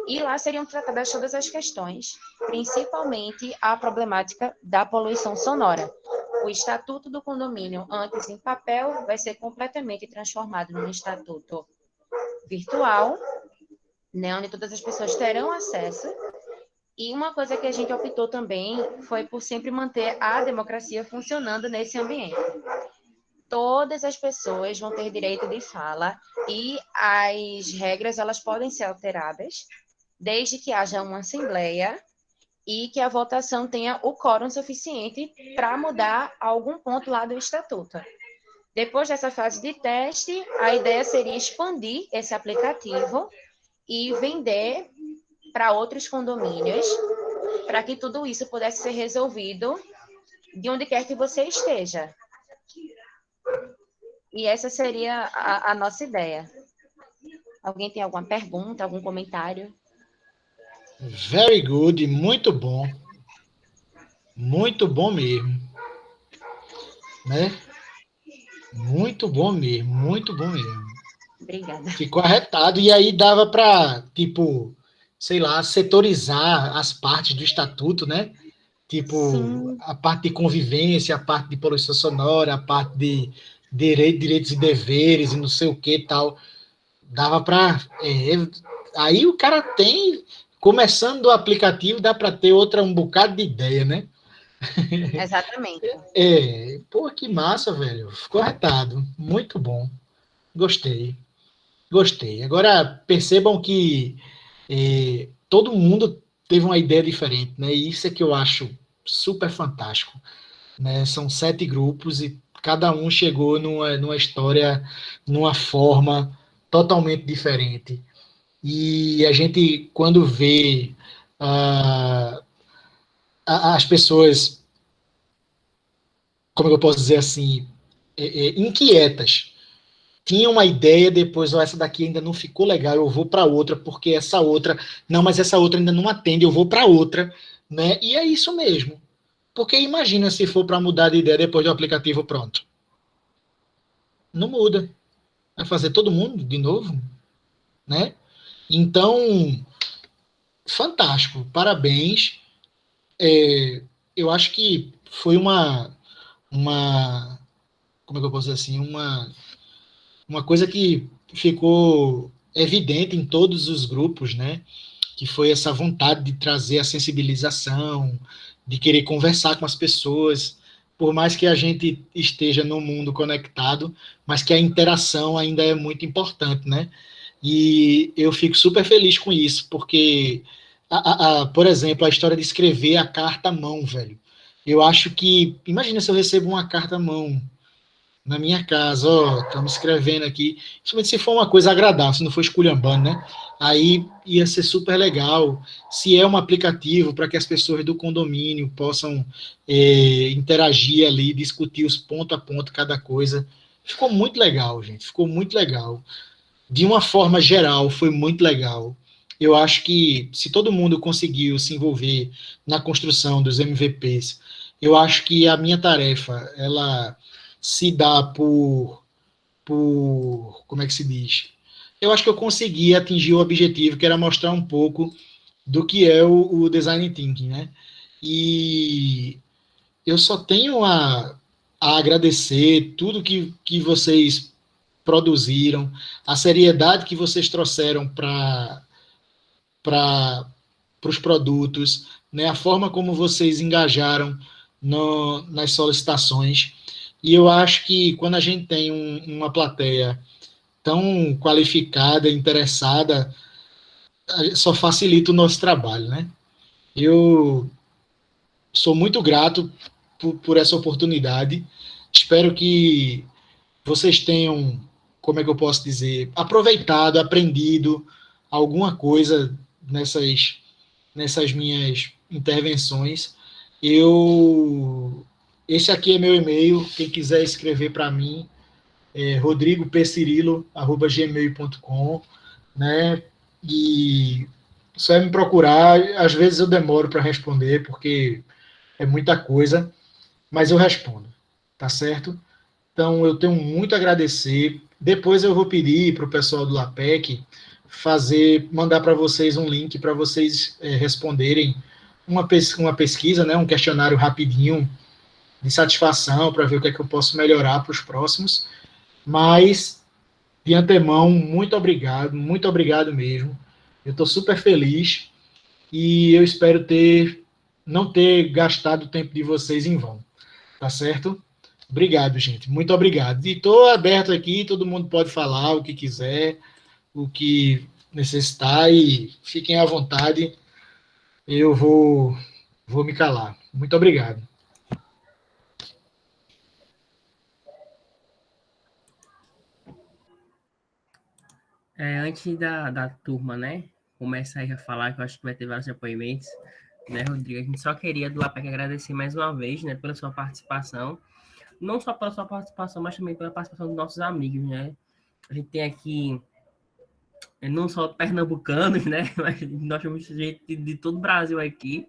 e lá seriam tratadas todas as questões, principalmente a problemática da poluição sonora. O estatuto do condomínio, antes em papel, vai ser completamente transformado num estatuto virtual, né, onde todas as pessoas terão acesso. E uma coisa que a gente optou também foi por sempre manter a democracia funcionando nesse ambiente. Todas as pessoas vão ter direito de fala e as regras elas podem ser alteradas desde que haja uma assembleia e que a votação tenha o quórum suficiente para mudar algum ponto lá do estatuto. Depois dessa fase de teste, a ideia seria expandir esse aplicativo e vender para outros condomínios, para que tudo isso pudesse ser resolvido de onde quer que você esteja. E essa seria a nossa ideia. Alguém tem alguma pergunta, algum comentário? Very good, muito bom. Muito bom mesmo. Né? Muito bom mesmo, muito bom mesmo. Obrigada. Ficou arretado, e aí dava para, tipo, sei lá, setorizar as partes do estatuto, né? Tipo, sim, a parte de convivência, a parte de poluição sonora, a parte de direitos e deveres e não sei o que e tal. Dava para... aí o cara tem, começando do aplicativo, dá para ter um bocado de ideia, né? Exatamente. Pô, que massa, velho. Ficou arretado. Muito bom. Gostei. Agora, percebam que todo mundo teve uma ideia diferente, né? E isso é que eu acho super fantástico, né? São 7 grupos e cada um chegou numa história, numa forma totalmente diferente. E a gente, quando vê as pessoas, como é que eu posso dizer assim, inquietas, tinha uma ideia, depois, essa daqui ainda não ficou legal, eu vou para outra, porque essa outra, não, mas essa outra ainda não atende, eu vou para outra, né? E é isso mesmo. Porque imagina se for para mudar de ideia depois do aplicativo pronto. Não muda. Vai fazer todo mundo de novo, né? Então, fantástico, parabéns. Eu acho que foi uma, como é que eu posso dizer assim, uma coisa que ficou evidente em todos os grupos, né? Que foi essa vontade de trazer a sensibilização, de querer conversar com as pessoas, por mais que a gente esteja no mundo conectado, mas que a interação ainda é muito importante, né? E eu fico super feliz com isso, porque, por exemplo, a história de escrever a carta à mão, velho. Eu acho que, imagina se eu recebo uma carta à mão na minha casa, ó, estamos escrevendo aqui, principalmente se for uma coisa agradável, se não for esculhambando, né? Aí ia ser super legal. Se é um aplicativo para que as pessoas do condomínio possam interagir ali, discutir os ponto a ponto cada coisa. Ficou muito legal, gente. Ficou muito legal. De uma forma geral, foi muito legal. Eu acho que se todo mundo conseguiu se envolver na construção dos MVPs, eu acho que a minha tarefa, ela se dá como é que se diz? Eu acho que eu consegui atingir o objetivo, que era mostrar um pouco do que é o design thinking, né? E eu só tenho a agradecer tudo que vocês produziram, a seriedade que vocês trouxeram para os produtos, né? A forma como vocês engajaram nas solicitações. E eu acho que quando a gente tem uma plateia tão qualificada, interessada, só facilita o nosso trabalho, né? Eu sou muito grato por essa oportunidade. Espero que vocês tenham, como é que eu posso dizer, aproveitado, aprendido alguma coisa nessas minhas intervenções. Esse aqui é meu e-mail, quem quiser escrever para mim, rodrigopcirilo@gmail.com, né? E só é me procurar, às vezes eu demoro para responder, porque é muita coisa, mas eu respondo, tá certo? Então, eu tenho muito a agradecer. Depois eu vou pedir para o pessoal do LAPEC mandar para vocês um link para vocês responderem uma pesquisa, né, um questionário rapidinho de satisfação para ver o que é que eu posso melhorar para os próximos. Mas, de antemão, muito obrigado mesmo. Eu estou super feliz e eu espero não ter gastado o tempo de vocês em vão. Tá certo? Obrigado, gente. Muito obrigado. E estou aberto aqui, todo mundo pode falar o que quiser, o que necessitar, e fiquem à vontade. Eu vou me calar. Muito obrigado. Antes da turma, né, começar aí a falar, que eu acho que vai ter vários depoimentos, né, Rodrigo? A gente só queria do LAPEC agradecer mais uma vez, né, pela sua participação. Não só pela sua participação, mas também pela participação dos nossos amigos, né? A gente tem aqui não só pernambucanos, né? Mas nós temos gente de todo o Brasil aqui,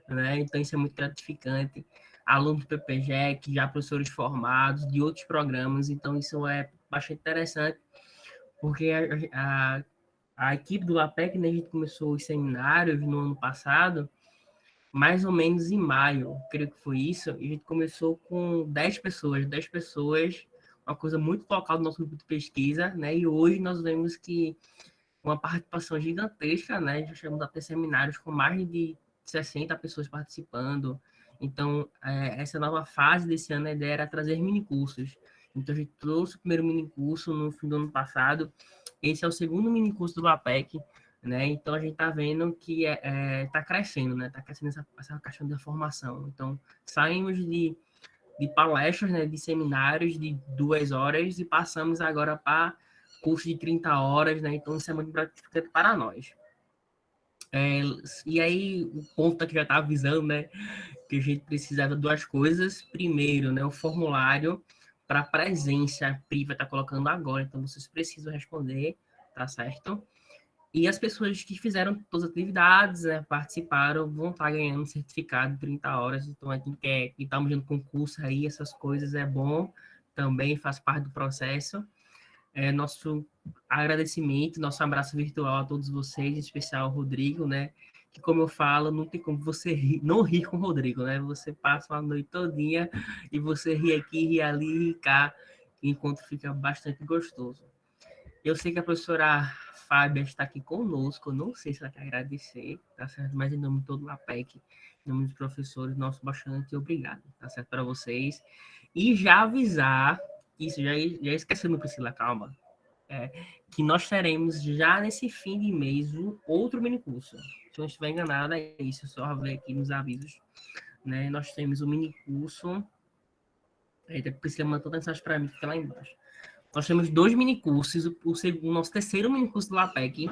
né? Então isso é muito gratificante. Alunos do PPGEC, já professores formados de outros programas, então isso é bastante interessante, porque a equipe do LAPEC, né, a gente começou os seminários no ano passado, mais ou menos em maio, creio que foi isso, e a gente começou com 10 pessoas, uma coisa muito local do nosso grupo de pesquisa, né? E hoje nós vemos que uma participação gigantesca, né? Já chegamos a ter seminários com mais de 60 pessoas participando. Então, essa nova fase desse ano, a ideia era trazer minicursos. Então, a gente trouxe o primeiro minicurso no fim do ano passado. Esse é o segundo minicurso do LAPEC, né? Então, a gente está vendo que está crescendo, né? Está crescendo essa questão da formação. Então, saímos de palestras, né? De seminários de 2 horas e passamos agora para curso de 30 horas, né? Então, isso é muito gratificante para nós. E aí, o ponto aqui já está avisando, né? Que a gente precisava de duas coisas. Primeiro, né? O formulário para presença. A Pri vai estar colocando agora, então vocês precisam responder, tá certo? E as pessoas que fizeram todas as atividades, né, participaram, vão estar ganhando um certificado de 30 horas. Então, a gente quer, e estamos dando concurso aí, essas coisas é bom, também faz parte do processo. Nosso agradecimento, nosso abraço virtual a todos vocês, em especial ao Rodrigo, né? Que, como eu falo, não tem como você não rir com o Rodrigo, né? Você passa uma noite todinha e você ri aqui, ri ali, ri cá, enquanto fica bastante gostoso. Eu sei que a professora Fábia está aqui conosco, não sei se ela quer agradecer, tá certo? Mas em nome de todo o APEC, em nome dos professores, nosso bastante obrigado, tá certo? Para vocês. E já avisar, isso, já esquecendo, Priscila, calma, que nós teremos já nesse fim de mês um outro minicurso. Se eu não estiver enganada, é isso, só ver aqui nos avisos, né? Nós temos um minicurso, a Priscila mandou mensagem para mim, que fica lá embaixo. Nós temos 2 minicursos, o nosso terceiro minicurso do LAPEC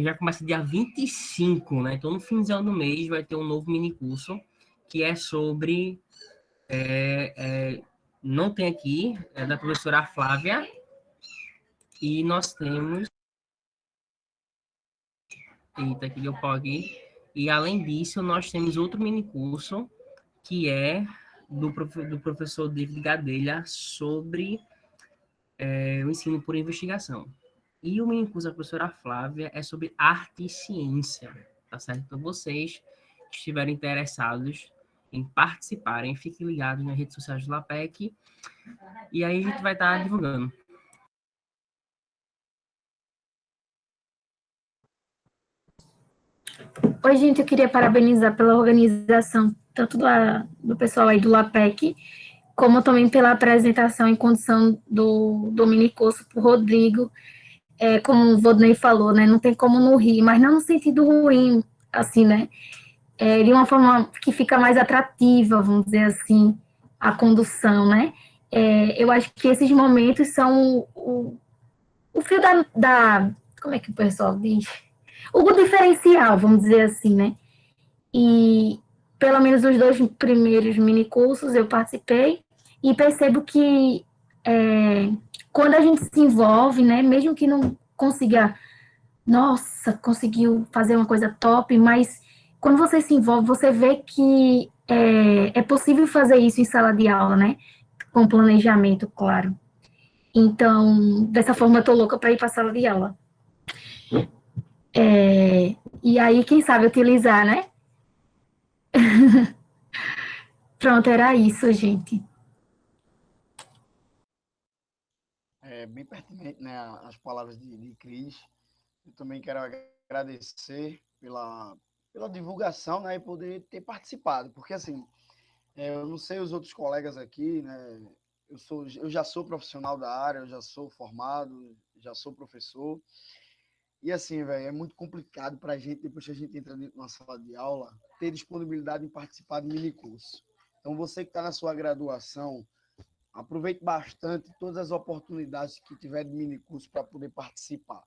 já começa dia 25, né? Então, no finzinho do mês, vai ter um novo minicurso, que é sobre... não tem aqui, é da professora Flávia, e nós temos... Eita, aqui deu pau aqui. E, além disso, nós temos outro minicurso, que é do professor David Gadelha, sobre o ensino por investigação. E o minicurso da professora Flávia é sobre arte e ciência, tá certo? Então, vocês que estiverem interessados em participarem, fiquem ligados nas redes sociais do LAPEC, e aí a gente vai estar divulgando. Oi, gente, eu queria parabenizar pela organização, tanto do pessoal aí do LAPEC, como também pela apresentação em condição do minicurso para o Rodrigo. Como o Vodney falou, né, não tem como não rir, mas não no sentido ruim, assim, né, de uma forma que fica mais atrativa, vamos dizer assim, a condução, né. Eu acho que esses momentos são o fio como é que o pessoal diz? O diferencial, vamos dizer assim, né. E pelo menos os 2 primeiros minicursos eu participei e percebo que quando a gente se envolve, né, mesmo que não consiga, nossa, conseguiu fazer uma coisa top, mas quando você se envolve, você vê que é possível fazer isso em sala de aula, né, com planejamento, claro. Então, dessa forma, eu tô louca para ir para a sala de aula. E aí, quem sabe utilizar, né? Pronto, era isso, gente. Bem pertinente, né, as palavras de Cris. Eu também quero agradecer pela divulgação, né, e poder ter participado, porque assim, eu não sei os outros colegas aqui, né, eu já sou profissional da área, eu já sou formado, já sou professor, e assim, velho, é muito complicado para a gente, depois que a gente entra dentro de uma sala de aula, ter disponibilidade em participar de minicurso. Então, você que está na sua graduação, aproveite bastante todas as oportunidades que tiver de minicurso para poder participar.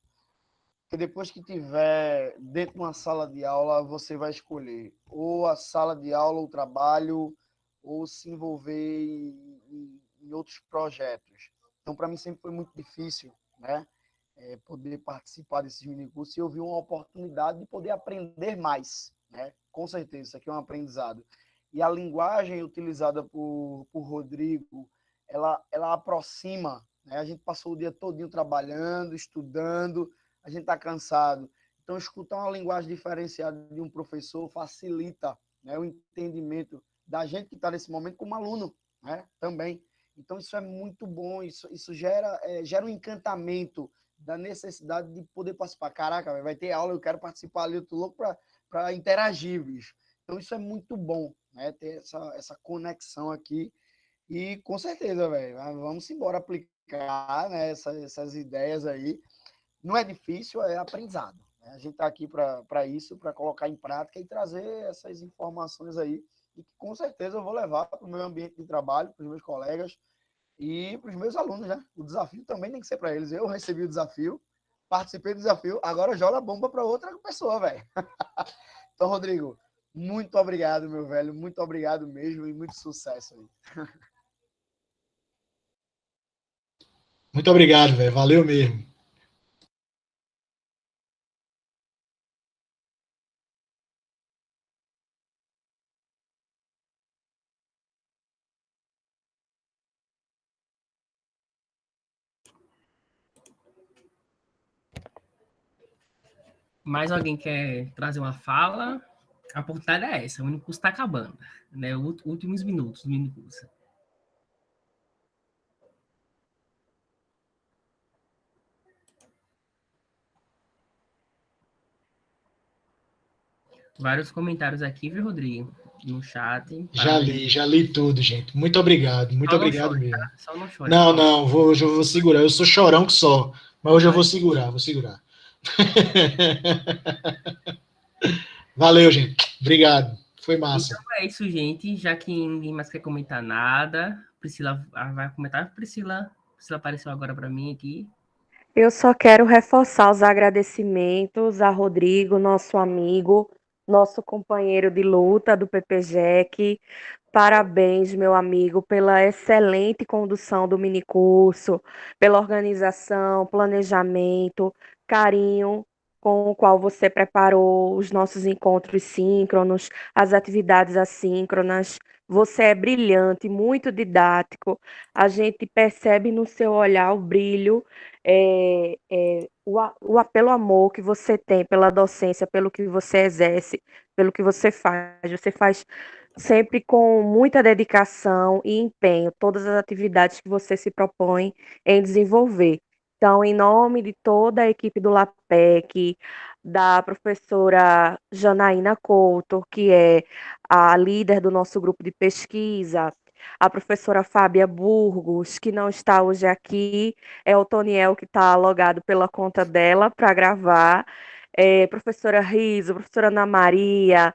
Porque depois que tiver dentro de uma sala de aula, você vai escolher ou a sala de aula, o trabalho, ou se envolver em outros projetos. Então, para mim, sempre foi muito difícil, né, poder participar desses minicursos, e eu vi uma oportunidade de poder aprender mais, né? Com certeza, isso aqui é um aprendizado. E a linguagem utilizada por Rodrigo, ela aproxima, né? A gente passou o dia todinho trabalhando, estudando, a gente está cansado. Então, escutar uma linguagem diferenciada de um professor facilita, né, o entendimento da gente que está nesse momento como aluno, né, também. Então, isso é muito bom, isso gera um encantamento da necessidade de poder participar. Caraca, vai ter aula, eu quero participar ali, eu tô louco para interagir, bicho. Então, isso é muito bom, né, ter essa conexão aqui. E, com certeza, velho, vamos embora aplicar, né, essas ideias aí. Não é difícil, é aprendizado. A gente está aqui para isso, para colocar em prática e trazer essas informações aí, e que com certeza eu vou levar para o meu ambiente de trabalho, para os meus colegas, E para os meus alunos, né? O desafio também tem que ser para eles. Eu recebi o desafio, participei do desafio, agora joga a bomba para outra pessoa, velho. Então, Rodrigo, muito obrigado, meu velho. Muito obrigado mesmo e muito sucesso aí. Muito obrigado, velho. Valeu mesmo. Mais alguém quer trazer uma fala? A oportunidade é essa, o minicurso está acabando, né? Últimos minutos do minicurso. Vários comentários aqui, viu, Rodrigo? No chat. Já li tudo, gente. Muito obrigado Chore, mesmo. tá? Só não chore. Não, hoje eu vou segurar. Eu sou chorão que só, mas hoje eu vou segurar. Valeu, gente. Obrigado. Foi massa. Então é isso, gente. Já que ninguém mais quer comentar nada, Priscila vai comentar. Priscila apareceu agora para mim aqui. Eu só quero reforçar os agradecimentos a Rodrigo, nosso amigo, nosso companheiro de luta do PPGEC. Parabéns, meu amigo, pela excelente condução do minicurso, pela organização, planejamento, carinho com o qual você preparou os nossos encontros síncronos, as atividades assíncronas. Você é brilhante, muito didático. A gente percebe no seu olhar o brilho, pelo amor que você tem pela docência, pelo que você exerce, pelo que você faz. Você faz sempre com muita dedicação e empenho todas as atividades que você se propõe em desenvolver. Então, em nome de toda a equipe do LAPEC, da professora Janaína Couto, que é a líder do nosso grupo de pesquisa, a professora Fábia Burgos, que não está hoje aqui, é o Toniel que está logado pela conta dela para gravar, professora Riso, professora Ana Maria,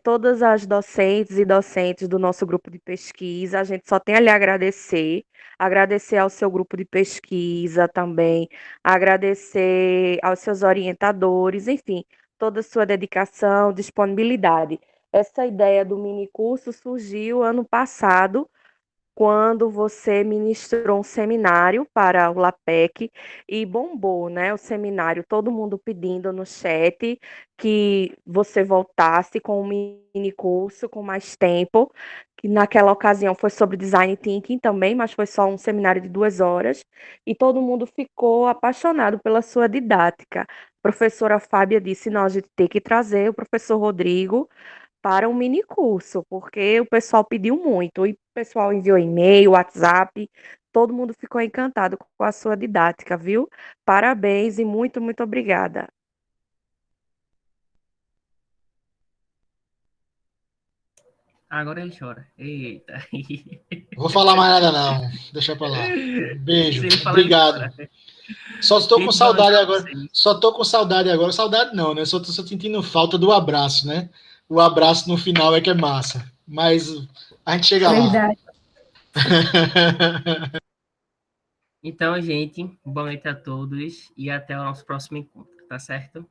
todas as docentes e docentes do nosso grupo de pesquisa, a gente só tem a lhe agradecer ao seu grupo de pesquisa também, agradecer aos seus orientadores, enfim, toda a sua dedicação, disponibilidade. Essa ideia do minicurso surgiu ano passado, quando você ministrou um seminário para o LAPEC e bombou, né? O seminário, todo mundo pedindo no chat que você voltasse com um mini curso com mais tempo, que naquela ocasião foi sobre design thinking também, mas foi só um seminário de 2 horas, e todo mundo ficou apaixonado pela sua didática. A professora Fábia disse, não, a gente tem que trazer o professor Rodrigo para um mini curso, porque o pessoal pediu muito, e o pessoal enviou e-mail, WhatsApp, todo mundo ficou encantado com a sua didática, viu? Parabéns e muito, muito obrigada. Agora ele chora. Eita. Vou falar mais nada, não. Deixa pra lá. Beijo. Obrigado. Só estou com saudade agora. Só tô com saudade agora. Saudade não, né? Só tô sentindo falta do abraço, né? O abraço no final é que é massa. Mas a gente chega Verdade. lá. Então, gente, boa noite a todos e até o nosso próximo encontro, tá certo?